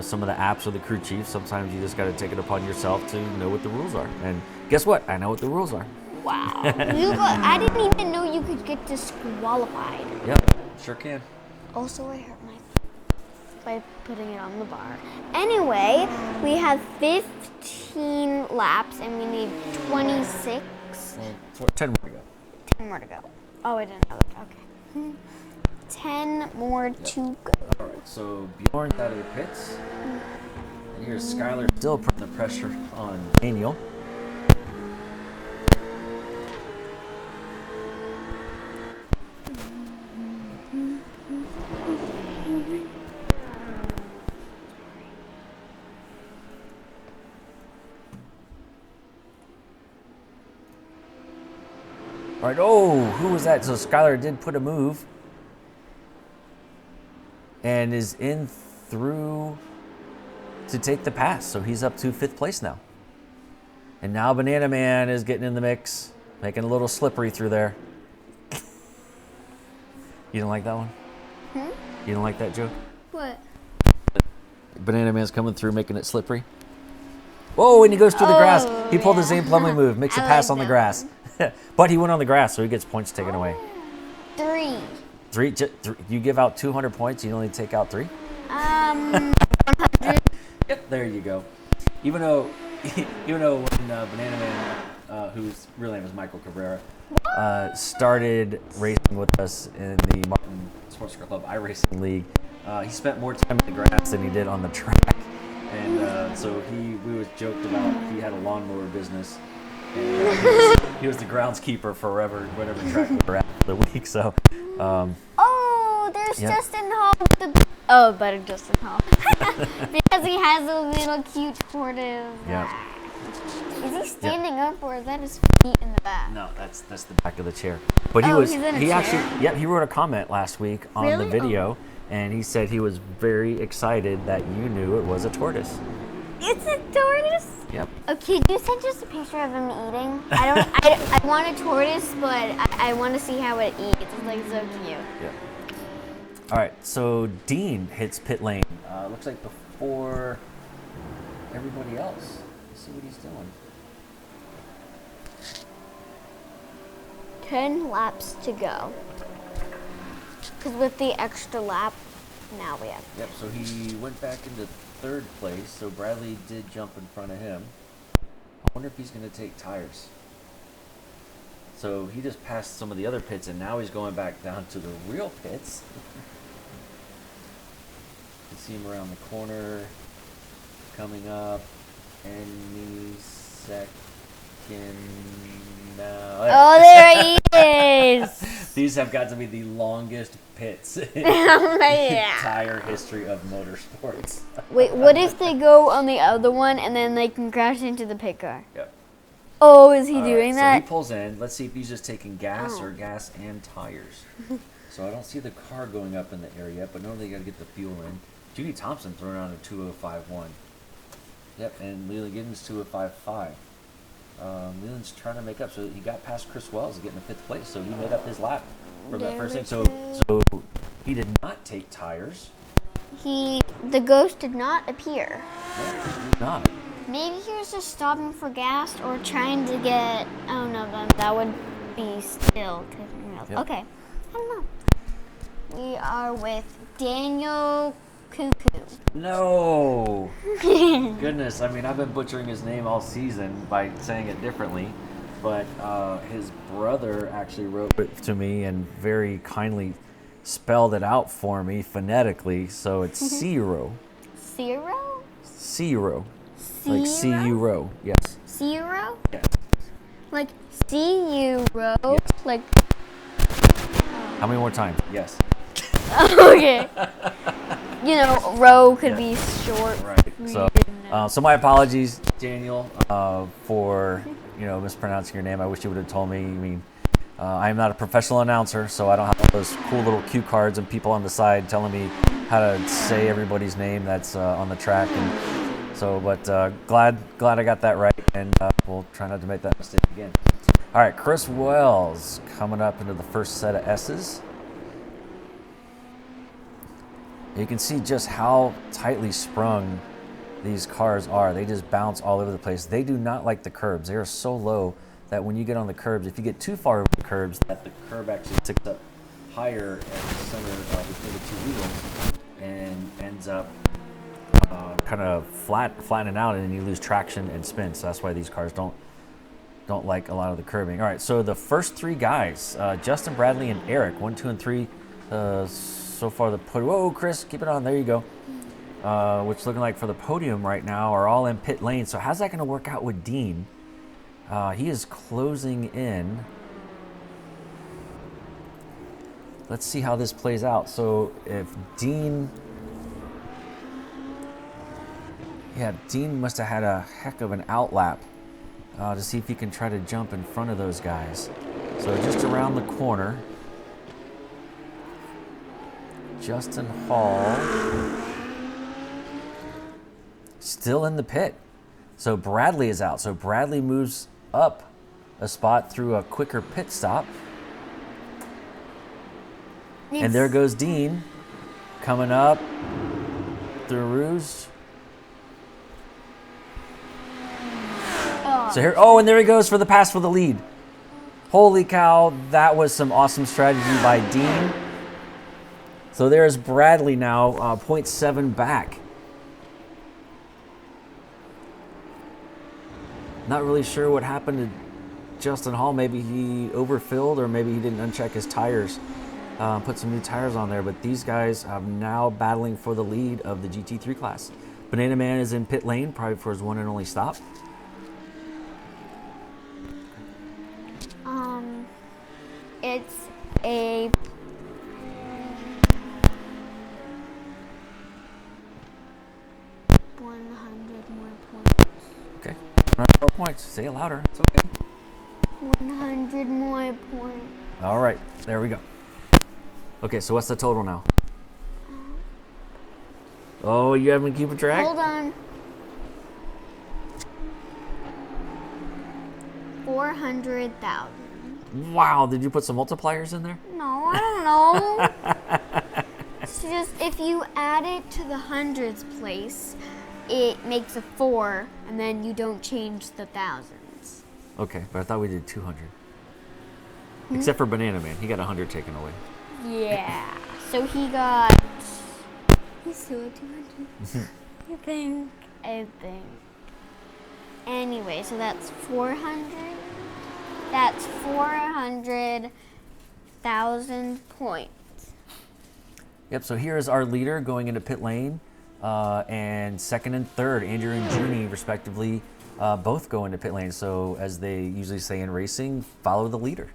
[SPEAKER 1] some of the apps or the crew chief. Sometimes you just got to take it upon yourself to know what the rules are. And guess what? I know what the rules are.
[SPEAKER 2] Wow. I didn't even know you could get disqualified.
[SPEAKER 1] Yep, sure can.
[SPEAKER 2] Also, I hurt my foot by putting it on the bar. Anyway, we have 15 laps and we need 26.
[SPEAKER 1] 10 more to go.
[SPEAKER 2] 10 more to go. Oh, I didn't know that. Okay. 10 more to go.
[SPEAKER 1] All right, so Bjorn's out of the pits. And here's Skylar still putting the pressure on Daniel. All right, who was that? So Skylar did put a move and is in through to take the pass. So he's up to 5th place now. And now Banana Man is getting in the mix, making a little slippery through there. You don't like that one? You don't like that joke?
[SPEAKER 2] What?
[SPEAKER 1] Banana Man's coming through, making it slippery. Whoa, and he goes through the grass. He pulled the Zane Plumley move, makes a pass on the grass. But he went on the grass, so he gets points taken away.
[SPEAKER 2] 3.
[SPEAKER 1] 3? You give out 200 points, you only take out 3?
[SPEAKER 2] 100.
[SPEAKER 1] Yep, there you go. Even though when Banana Man, whose real name is Michael Cabrera, started racing with us in the Martin Sports Car Club iRacing League, he spent more time in the grass than he did on the track. And so we was joked about he had a lawnmower business. And, he was the groundskeeper for whatever track we were at for the week. So.
[SPEAKER 2] There's Justin Hall with the. Oh, better Justin Hall. Because he has a little cute tortoise.
[SPEAKER 1] Yeah.
[SPEAKER 2] Is he standing up or is that his feet in the back?
[SPEAKER 1] No, that's the back of the chair. But
[SPEAKER 2] he's in a chair?
[SPEAKER 1] actually, he wrote a comment last week on the video, and he said he was very excited that you knew it was a tortoise.
[SPEAKER 2] It's a tortoise?
[SPEAKER 1] Yep.
[SPEAKER 2] Okay, you sent just a picture of him eating. I want a tortoise, but I want to see how it eats. It's like so cute.
[SPEAKER 1] Yep. All right, so Dean hits pit lane. Looks like before everybody else. Let's see what he's doing.
[SPEAKER 2] 10 laps to go. Because with the extra lap, now we have.
[SPEAKER 1] Yep, so he went back into third place, so Bradley did jump in front of him. I wonder if he's going to take tires. So he just passed some of the other pits, and now he's going back down to the real pits. You can see him around the corner, coming up, any second now.
[SPEAKER 2] Oh, there he is!
[SPEAKER 1] These have got to be the longest pits in
[SPEAKER 2] Yeah.
[SPEAKER 1] entire history of motorsports.
[SPEAKER 2] Wait, what if they go on the other one and then they can crash into the pit car?
[SPEAKER 1] Yep.
[SPEAKER 2] Oh, is he
[SPEAKER 1] All
[SPEAKER 2] doing
[SPEAKER 1] right,
[SPEAKER 2] that?
[SPEAKER 1] So he pulls in. Let's see if he's just taking gas
[SPEAKER 2] Oh.
[SPEAKER 1] or gas and tires. So I don't see the car going up in the air yet, but normally you got to get the fuel in. Judy Thompson throwing on a 2:05.1. Yep, and Leland Giddens 2:05.5. Leland's trying to make up, so he got past Chris Wells to get in the 5th place, so he made up his lap for that first thing. So he did not take tires.
[SPEAKER 2] The ghost did not appear.
[SPEAKER 1] No, he did not.
[SPEAKER 2] Maybe he was just stopping for gas or trying to get. Oh no, that would be still.
[SPEAKER 1] Yep.
[SPEAKER 2] Okay, I don't know. We are with Daniel Cuckoo.
[SPEAKER 1] No. Goodness, I mean, I've been butchering his name all season by saying it differently, but his brother actually wrote it to me and very kindly spelled it out for me phonetically, so it's Zero.
[SPEAKER 2] Zero?
[SPEAKER 1] Zero. Like
[SPEAKER 2] Zero?
[SPEAKER 1] C-U-R-O, yes.
[SPEAKER 2] Zero?
[SPEAKER 1] Yes.
[SPEAKER 2] Like C-U-R-O?
[SPEAKER 1] Yes.
[SPEAKER 2] Like.
[SPEAKER 1] How many more times? Yes.
[SPEAKER 2] Okay. You know, row could be short.
[SPEAKER 1] Right.
[SPEAKER 2] We
[SPEAKER 1] So,
[SPEAKER 2] didn't know.
[SPEAKER 1] so my apologies, Daniel, for mispronouncing your name. I wish you would have told me. I mean, I am not a professional announcer, so I don't have those cool little cue cards and people on the side telling me how to say everybody's name that's on the track. And so, but glad I got that right, and we'll try not to make that mistake again. All right, Chris Wells coming up into the first set of S's. You can see just how tightly sprung these cars are. They just bounce all over the place. They do not like the curbs. They are so low that when you get on the curbs, if you get too far over the curbs, that the curb actually sticks up higher at the center between the two wheels and ends up kind of flattening out, and then you lose traction and spin. So that's why these cars don't like a lot of the curbing. All right, so the first three guys, Justin, Bradley, and Eric, 1, 2, and 3. So far, the podium. Whoa, Chris, keep it on. There you go. Which looking like for the podium right now are all in pit lane. So how's that going to work out with Dean? He is closing in. Let's see how this plays out. So if Dean, Dean must have had a heck of an outlap to see if he can try to jump in front of those guys. So just around the corner. Justin Hall still in the pit. So Bradley is out. So Bradley moves up a spot through a quicker pit stop.
[SPEAKER 2] Yes.
[SPEAKER 1] And there goes Dean coming up through Rouge.
[SPEAKER 2] Oh.
[SPEAKER 1] So here, and there he goes for the pass for the lead. Holy cow, that was some awesome strategy by Dean. So there's Bradley now, 0.7 back. Not really sure what happened to Justin Hall. Maybe he overfilled, or maybe he didn't uncheck his tires, put some new tires on there. But these guys are now battling for the lead of the GT3 class. Banana Man is in pit lane, probably for his one and only stop.
[SPEAKER 2] It's a 100 more points.
[SPEAKER 1] Okay, 100 more points. Say it louder. It's okay.
[SPEAKER 2] 100 more points.
[SPEAKER 1] All right, there we go. Okay, so what's the total now? Oh, you haven't keeping track?
[SPEAKER 2] Hold on. 400,000.
[SPEAKER 1] Wow, did you put some multipliers in there?
[SPEAKER 2] No, I don't know. It's just if you add it to the hundreds place, it makes a 4, and then you don't change the thousands.
[SPEAKER 1] Okay, but I thought we did 200. Except for Banana Man, he got 100 taken away.
[SPEAKER 2] Yeah. So he got. He still had 200. I think. Anyway, so that's 400. That's 400,000 points.
[SPEAKER 1] Yep, so here is our leader going into pit lane. And second and third, Andrew and Junie, respectively, both go into pit lane. So as they usually say in racing, follow the leader.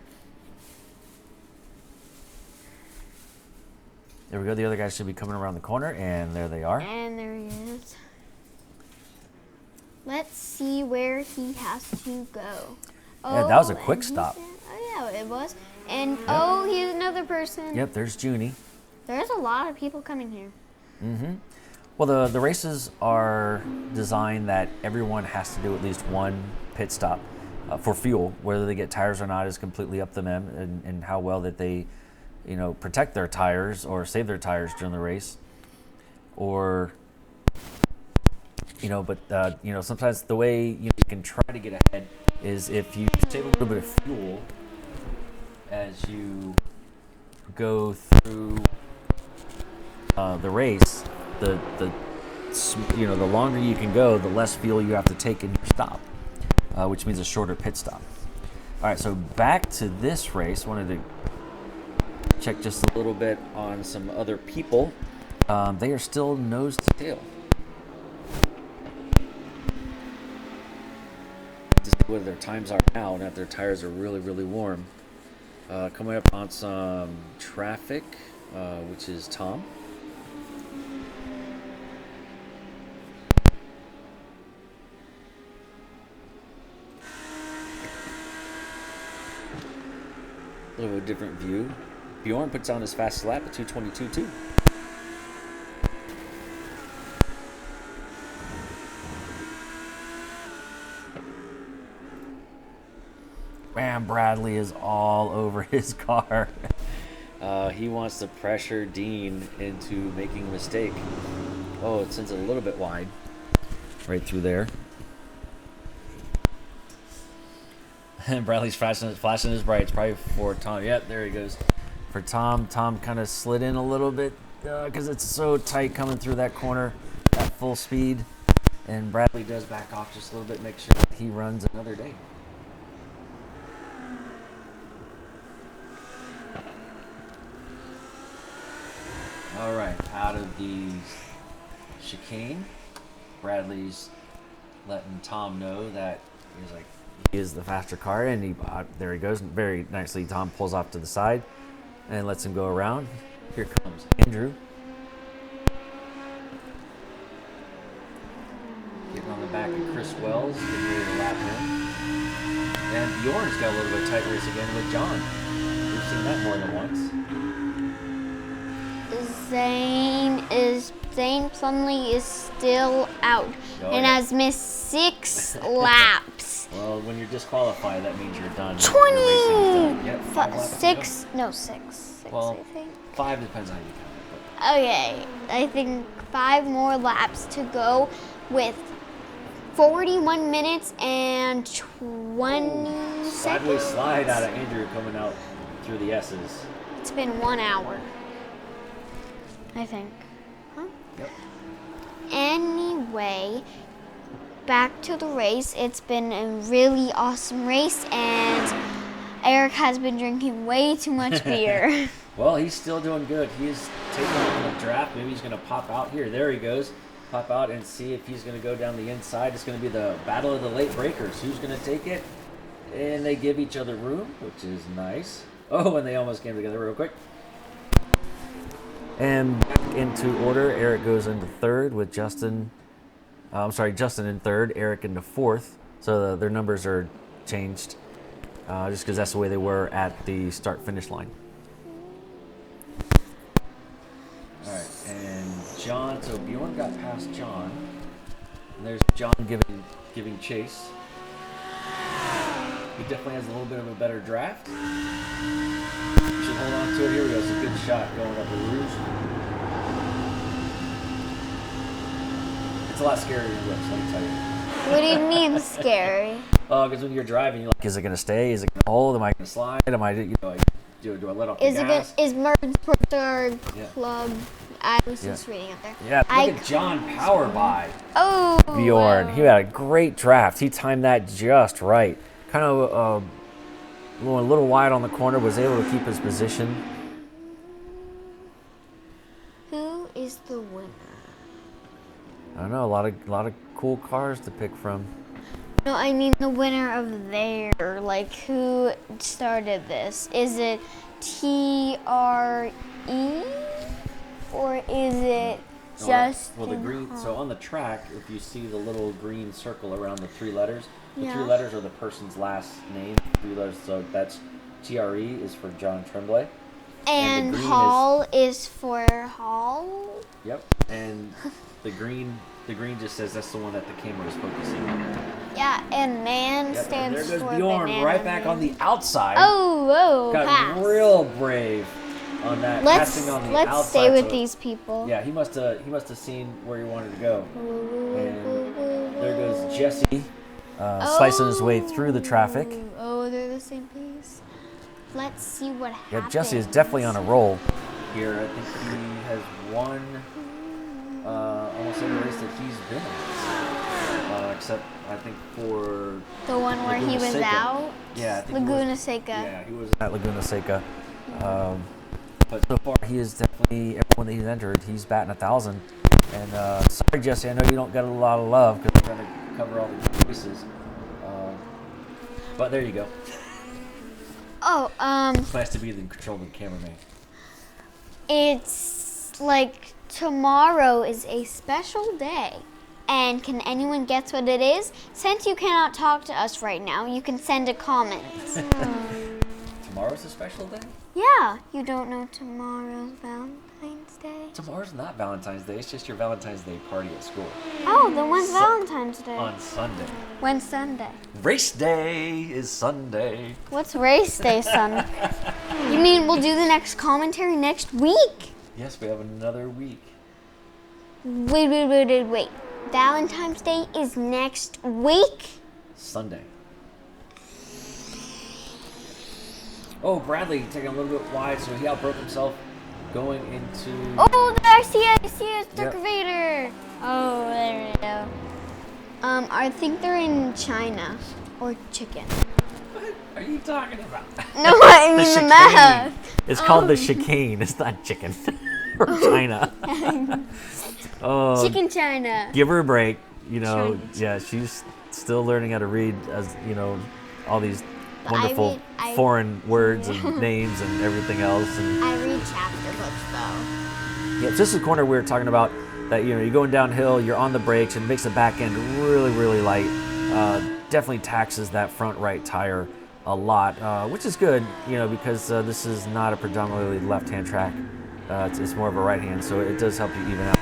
[SPEAKER 1] There we go. The other guys should be coming around the corner, and there they are.
[SPEAKER 2] And there he is. Let's see where he has to go.
[SPEAKER 1] Yeah, that was a quick stop.
[SPEAKER 2] Oh, yeah, it was. And, oh, here's another person.
[SPEAKER 1] Yep, there's Junie.
[SPEAKER 2] There's a lot of people coming here.
[SPEAKER 1] Mm-hmm. Well, the races are designed that everyone has to do at least one pit stop for fuel. Whether they get tires or not is completely up to them, and how well that they, protect their tires or save their tires during the race. Or, but sometimes the way you can try to get ahead is if you save a little bit of fuel as you go through the race. The longer you can go, the less fuel you have to take in your stop, which means a shorter pit stop. All right, so back to this race. Wanted to check just a little bit on some other people. They are still nose to tail. To see what their times are now, and that their tires are really, really warm. Coming up on some traffic, which is Tom. A little bit of a different view. Bjorn puts on his fastest lap at 2:22.2. Man, Bradley is all over his car. He wants to pressure Dean into making a mistake. Oh, it sends it a little bit wide. Right through there. And Bradley's flashing his brights, probably for Tom. Yep, there he goes. For Tom, Tom kind of slid in a little bit because it's so tight coming through that corner at full speed. And Bradley does back off just a little bit, make sure that he runs another day. All right, out of the chicane, Bradley's letting Tom know that he's like, he is the faster car, and there he goes. Very nicely, Tom pulls off to the side and lets him go around. Here comes Andrew. Getting on the back of Chris Wells, getting ready to lap him. And Bjorn's got a little bit tight race again with John. We've seen that more than once.
[SPEAKER 2] Zane Plumley is still out and has missed 6 laps.
[SPEAKER 1] Well, when you're disqualified, that means you're done.
[SPEAKER 2] 20!
[SPEAKER 1] Yep,
[SPEAKER 2] 6? No, 6.
[SPEAKER 1] Well,
[SPEAKER 2] I think.
[SPEAKER 1] 5 depends how you count it.
[SPEAKER 2] Okay, I think 5 more laps to go with 41 minutes and 20 seconds.
[SPEAKER 1] Sideways slide out of Andrew coming out through the S's.
[SPEAKER 2] It's been 1 hour, I think. Huh?
[SPEAKER 1] Yep.
[SPEAKER 2] Anyway, back to the race. It's been a really awesome race, and Eric has been drinking way too much beer.
[SPEAKER 1] Well, he's still doing good. He's taking on the draft. Maybe he's going to pop out here. There he goes. Pop out and see if he's going to go down the inside. It's going to be the battle of the late breakers. Who's going to take it? And they give each other room, which is nice. Oh, and they almost came together real quick. And back into order. Eric goes into third with Justin. Justin in third, Eric into fourth. So their numbers are changed just because that's the way they were at the start-finish line. All right, and John. So Bjorn got past John. And there's John giving chase. He definitely has a little bit of a better draft. You should hold on to it. Here we go. It's a good shot going up the Rouge. It's a lot scarier than it looks, let me tell you.
[SPEAKER 2] What do you mean scary?
[SPEAKER 1] Because when you're driving, you're like, is it going to stay? Is it going to hold? Am I going to slide? Am I, do I let off the gas?
[SPEAKER 2] Is Merton Porter Club? I was just reading up there.
[SPEAKER 1] Yeah, look at John Powerby.
[SPEAKER 2] Oh,
[SPEAKER 1] Bjorn.
[SPEAKER 2] wow.
[SPEAKER 1] He had a great draft. He timed that just right. Kind of a little wide on the corner, was able to keep his position.
[SPEAKER 2] Who is the winner?
[SPEAKER 1] I don't know, a lot of cool cars to pick from.
[SPEAKER 2] No, I mean the winner of there. Like, who started this? Is it TRE? Or is it just...
[SPEAKER 1] Well, the green, so on the track, if you see the little green circle around the 3 letters, the 3 letters are the person's last name. 3 letters, so that's TRE is for John Tremblay.
[SPEAKER 2] And Hall is for Hall?
[SPEAKER 1] Yep, and the green just says that's the one that the camera is focusing on.
[SPEAKER 2] Yeah, and man stands for
[SPEAKER 1] there goes Bjorn right back on the outside.
[SPEAKER 2] Oh,
[SPEAKER 1] got
[SPEAKER 2] pass.
[SPEAKER 1] Real brave on that. Passing on the outside.
[SPEAKER 2] Let's stay with these people.
[SPEAKER 1] Yeah, he must have seen where he wanted to go. And there goes Jesse, slicing his way through the traffic.
[SPEAKER 2] Oh, they're the same place. Let's see what happens.
[SPEAKER 1] Yeah, Jesse is definitely on a roll here. I think he has won almost every race that he's been in, except I think for
[SPEAKER 2] the one where he was out.
[SPEAKER 1] Yeah, I think
[SPEAKER 2] Laguna Seca.
[SPEAKER 1] Yeah, he was at Laguna Seca. But so far, he is definitely everyone that he's entered. He's batting 1,000. And sorry, Jesse, I know you don't get a lot of love because we're trying to cover all the races. But there you go.
[SPEAKER 2] Oh,
[SPEAKER 1] It's nice to be in control of the cameraman.
[SPEAKER 2] It's like tomorrow is a special day. And can anyone guess what it is? Since you cannot talk to us right now, you can send a comment.
[SPEAKER 1] Tomorrow's a special day?
[SPEAKER 2] Yeah, you don't know tomorrow's Valentine's Day?
[SPEAKER 1] Tomorrow's not Valentine's Day. It's just your Valentine's Day party at school.
[SPEAKER 2] Oh, then when's Valentine's Day?
[SPEAKER 1] On Sunday.
[SPEAKER 2] When's Sunday?
[SPEAKER 1] Race day is Sunday.
[SPEAKER 2] What's race day, Sunday? You mean we'll do the next commentary next week?
[SPEAKER 1] Yes, we have another week.
[SPEAKER 2] Wait. Valentine's Day is next week?
[SPEAKER 1] Sunday. Oh, Bradley taking a little bit wide, so he outbroke himself going into...
[SPEAKER 2] Oh, there I see it, Darth Vader. Oh, there we go. I think they're in China or chicken.
[SPEAKER 1] What are you talking about?
[SPEAKER 2] No, I mean the map.
[SPEAKER 1] It's called the chicane. It's not chicken. Or China.
[SPEAKER 2] Chicken China.
[SPEAKER 1] Give her a break. You know,
[SPEAKER 2] China.
[SPEAKER 1] Yeah, she's still learning how to read, as you know, all these wonderful foreign words and names and everything else. And
[SPEAKER 2] I read chapter books though.
[SPEAKER 1] yeah, just the corner we were talking about that, you know, you're going downhill, you're on the brakes, and makes the back end really, really light. Definitely taxes that front right tire a lot, which is good, you know, because this is not a predominantly left-hand track. It's more of a right-hand, so it does help you even out.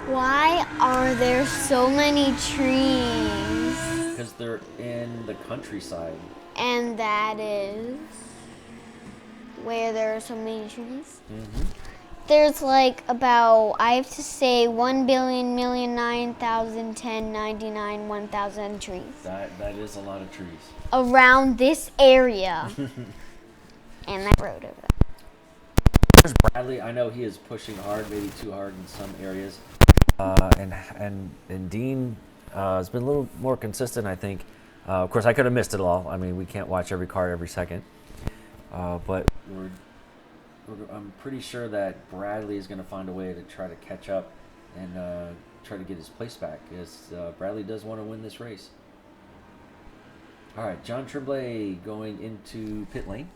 [SPEAKER 2] Why are there so many trees?
[SPEAKER 1] Because they're in the countryside.
[SPEAKER 2] And that is where there are so many trees?
[SPEAKER 1] Mm-hmm.
[SPEAKER 2] There's like about, I have to say, 1,000,000,9,010,99,1,000 trees.
[SPEAKER 1] That is a lot of trees.
[SPEAKER 2] Around this area. And that road over there.
[SPEAKER 1] There's Bradley. I know he is pushing hard, maybe too hard in some areas. And Dean has been a little more consistent, I think. Of course, I could have missed it all. I mean, we can't watch every car every second. But I'm pretty sure that Bradley is going to find a way to try to catch up and try to get his place back, because Bradley does want to win this race. All right, John Tremblay going into pit lane.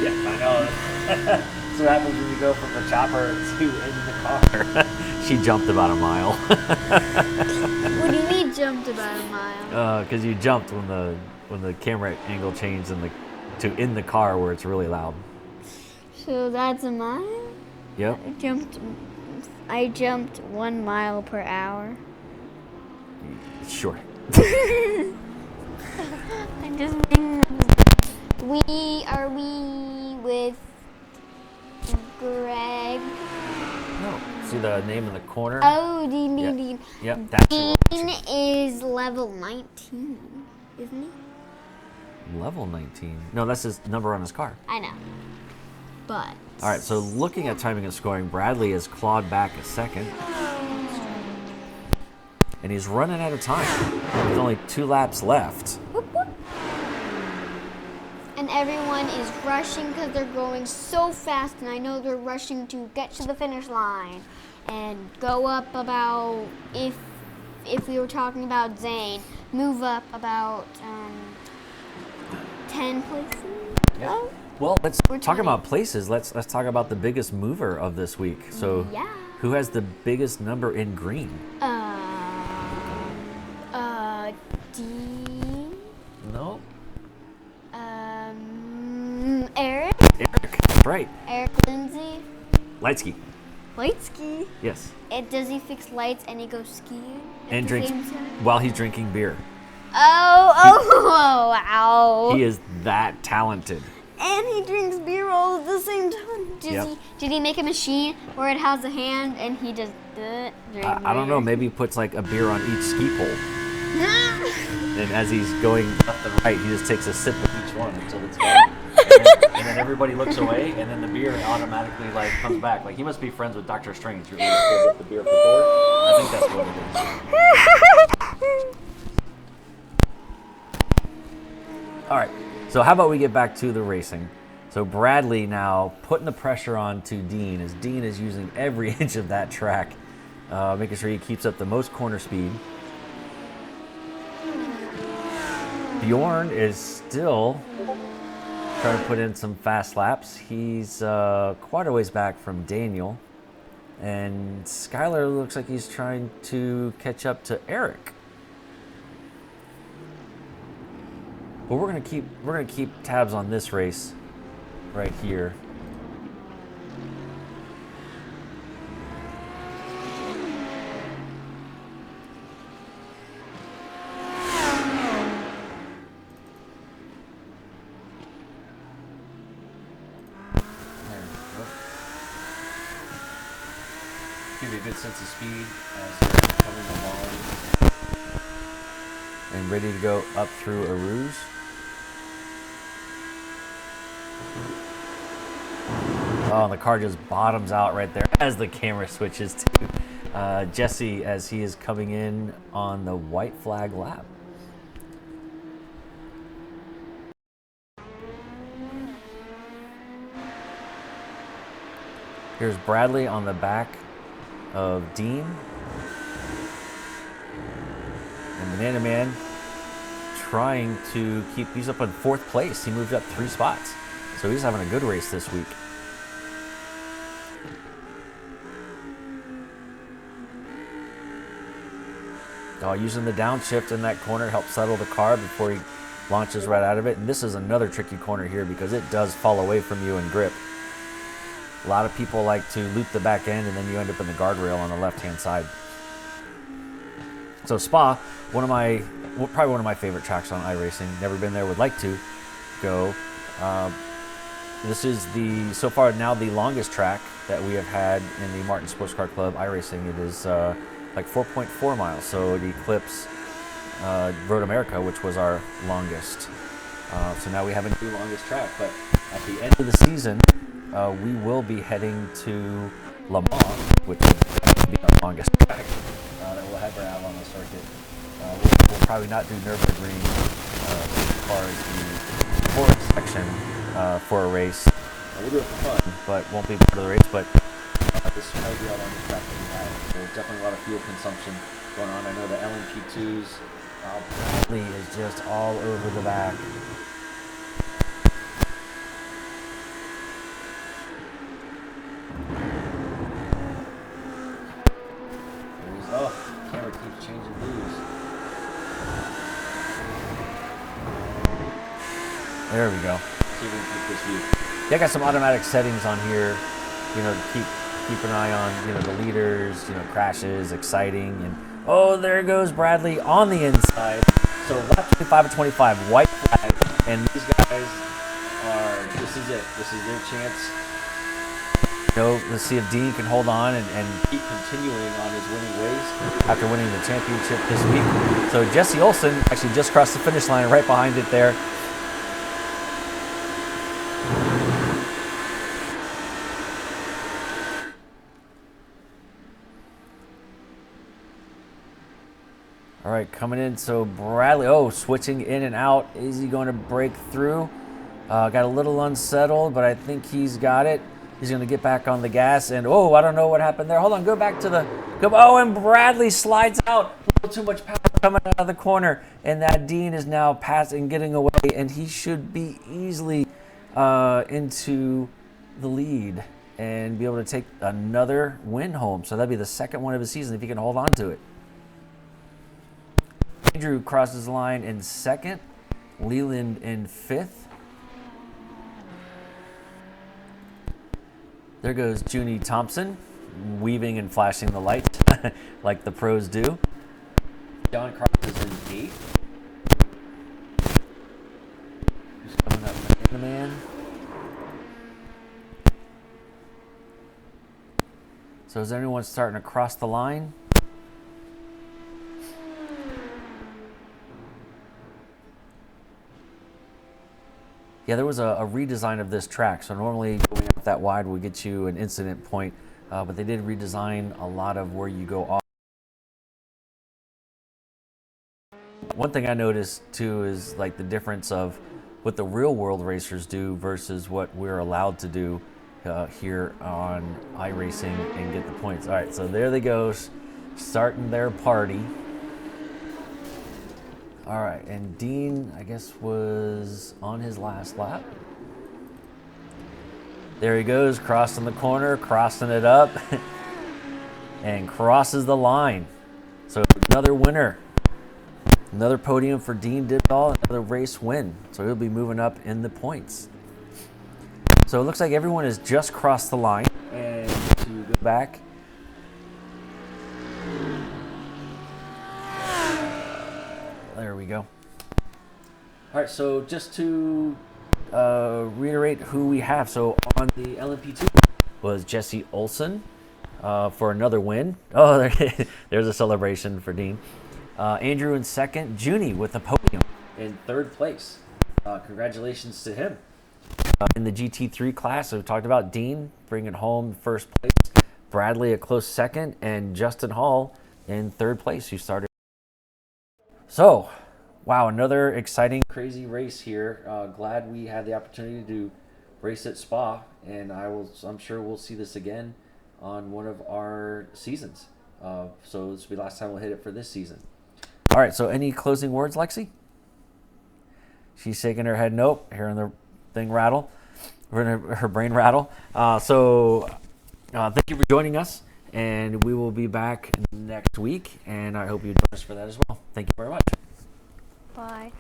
[SPEAKER 1] Yeah, I know. That's what happens when you go from the chopper to in the car. She jumped about a mile.
[SPEAKER 2] What do you mean jumped about a mile?
[SPEAKER 1] Because you jumped when the camera angle changed to in the car where it's really loud.
[SPEAKER 2] So that's a mile?
[SPEAKER 1] Yep.
[SPEAKER 2] I jumped 1 mile per hour.
[SPEAKER 1] Sure.
[SPEAKER 2] I'm just Are we with Greg?
[SPEAKER 1] No. See the name in the corner?
[SPEAKER 2] Oh, Dean.
[SPEAKER 1] Yep, that's
[SPEAKER 2] Dean
[SPEAKER 1] your
[SPEAKER 2] is level 19, isn't he?
[SPEAKER 1] level 19. No, that's his number on his car.
[SPEAKER 2] I know. But.
[SPEAKER 1] All right, so looking at timing and scoring, Bradley has clawed back a second. And he's running out of time. With only 2 laps left.
[SPEAKER 2] Whoop, whoop. And everyone is rushing because they're going so fast, and I know they're rushing to get to the finish line and go up about, if we were talking about Zane, move up about 10 places.
[SPEAKER 1] Yeah. Well, let's talk
[SPEAKER 2] 20.
[SPEAKER 1] about places. Let's talk about the biggest mover of this week. So,
[SPEAKER 2] Yeah.
[SPEAKER 1] who has the biggest number in green?
[SPEAKER 2] Dean.
[SPEAKER 1] No.
[SPEAKER 2] Eric.
[SPEAKER 1] Eric. That's right.
[SPEAKER 2] Eric Lindsay.
[SPEAKER 1] Lightsky.
[SPEAKER 2] Light ski.
[SPEAKER 1] Yes.
[SPEAKER 2] Does he fix lights and he goes skiing?
[SPEAKER 1] And
[SPEAKER 2] at the
[SPEAKER 1] drinks
[SPEAKER 2] same time?
[SPEAKER 1] while he's drinking beer.
[SPEAKER 2] Oh, wow.
[SPEAKER 1] He is that talented.
[SPEAKER 2] And he drinks beer all at the same time. Did he make a machine where it has a hand and he just drink
[SPEAKER 1] I don't know. Maybe he puts like a beer on each ski pole. And as he's going left and right, he just takes a sip of each one until it's gone. And then everybody looks away, and then the beer automatically like comes back. Like he must be friends with Dr. Strange, who really fills up the beer for Thor. I think that's what it is. All right. So how about we get back to the racing? So Bradley now putting the pressure on to Dean, as Dean is using every inch of that track, making sure he keeps up the most corner speed. Bjorn is still trying to put in some fast laps. He's quite a ways back from Daniel. And Skylar looks like he's trying to catch up to Eric. But we're gonna keep tabs on this race right here. Give you a good sense of speed as you're coming along and ready to go up through a ruse. Oh, and the car just bottoms out right there as the camera switches to Jesse as he is coming in on the white flag lap. Here's Bradley on the back of Dean. And Banana Man trying to keep, he's up in 4th place. He moved up 3 spots. So he's having a good race this week. Using the downshift in that corner helps settle the car before he launches right out of it. And this is another tricky corner here because it does fall away from you in grip. A lot of people like to loop the back end and then you end up in the guardrail on the left-hand side. So Spa, probably one of my favorite tracks on iRacing. Never been there, would like to go. This is so far now the longest track that we have had in the Martin Sports Car Club iRacing. It is like 4.4 miles, so it eclipsed Road America, which was our longest. So now we have a new longest track, but at the end of the season, we will be heading to Le Mans, which will be our longest track that we'll ever have on the circuit. We'll probably not do Nürburgring as far as the forest section for a race. We'll do it for fun, but won't be part of the race. But this is probably our longest track that we have. So there's definitely a lot of fuel consumption going on. I know the LMP2s, Bradley is just all over the back. Oh, camera keeps changing views. There we go. See if we can keep this view. Yeah, I got some automatic settings on here, to keep an eye on, the leaders, crashes, exciting, and oh, there goes Bradley on the inside. So lap 25 and 25, white flag, and these guys this is it. This is their chance. Let's see if Dean can hold on and keep continuing on his winning ways after winning the championship this week. So Jesse Olson actually just crossed the finish line right behind it there. All right, coming in. So Bradley, switching in and out. Is he going to break through? Got a little unsettled, but I think he's got it. He's going to get back on the gas, and I don't know what happened there. Hold on, go back to and Bradley slides out. A little too much power coming out of the corner, and that Dean is now passing, getting away, and he should be easily into the lead and be able to take another win home. So that'd be the second one of his season if he can hold on to it. Andrew crosses the line in second, Leland in fifth. There goes Junie Thompson, weaving and flashing the light like the pros do. John crosses in eighth. Who's coming up? Man. So is anyone starting to cross the line? Yeah, there was a redesign of this track. So normally going up that wide would get you an incident point, but they did redesign a lot of where you go off. One thing I noticed too is like the difference of what the real world racers do versus what we're allowed to do here on iRacing and get the points. All right, so there they go, starting their party. All right, and Dean, I guess, was on his last lap. There he goes, crossing the corner, crossing it up, and crosses the line. So another winner. Another podium for Dean Dibdall, another race win. So he'll be moving up in the points. So it looks like everyone has just crossed the line. And to go back. There we go. All right, so just to reiterate who we have. So on the LMP2 was Jesse Olson for another win. Oh, there's a celebration for Dean. Andrew in second, Junie with a podium in third place. Congratulations to him. In the GT3 class, so we talked about Dean bringing home first place, Bradley a close second, and Justin Hall in third place, who started. So, wow, another exciting, crazy race here. Glad we had the opportunity to race at Spa, and I'm sure we'll see this again on one of our seasons. So this will be the last time we'll hit it for this season. All right, so any closing words, Lexi? She's shaking her head nope, hearing the thing rattle, her brain rattle. Thank you for joining us, and we will be back next week, and I hope you join us for that as well. Thank you very much.
[SPEAKER 2] Bye.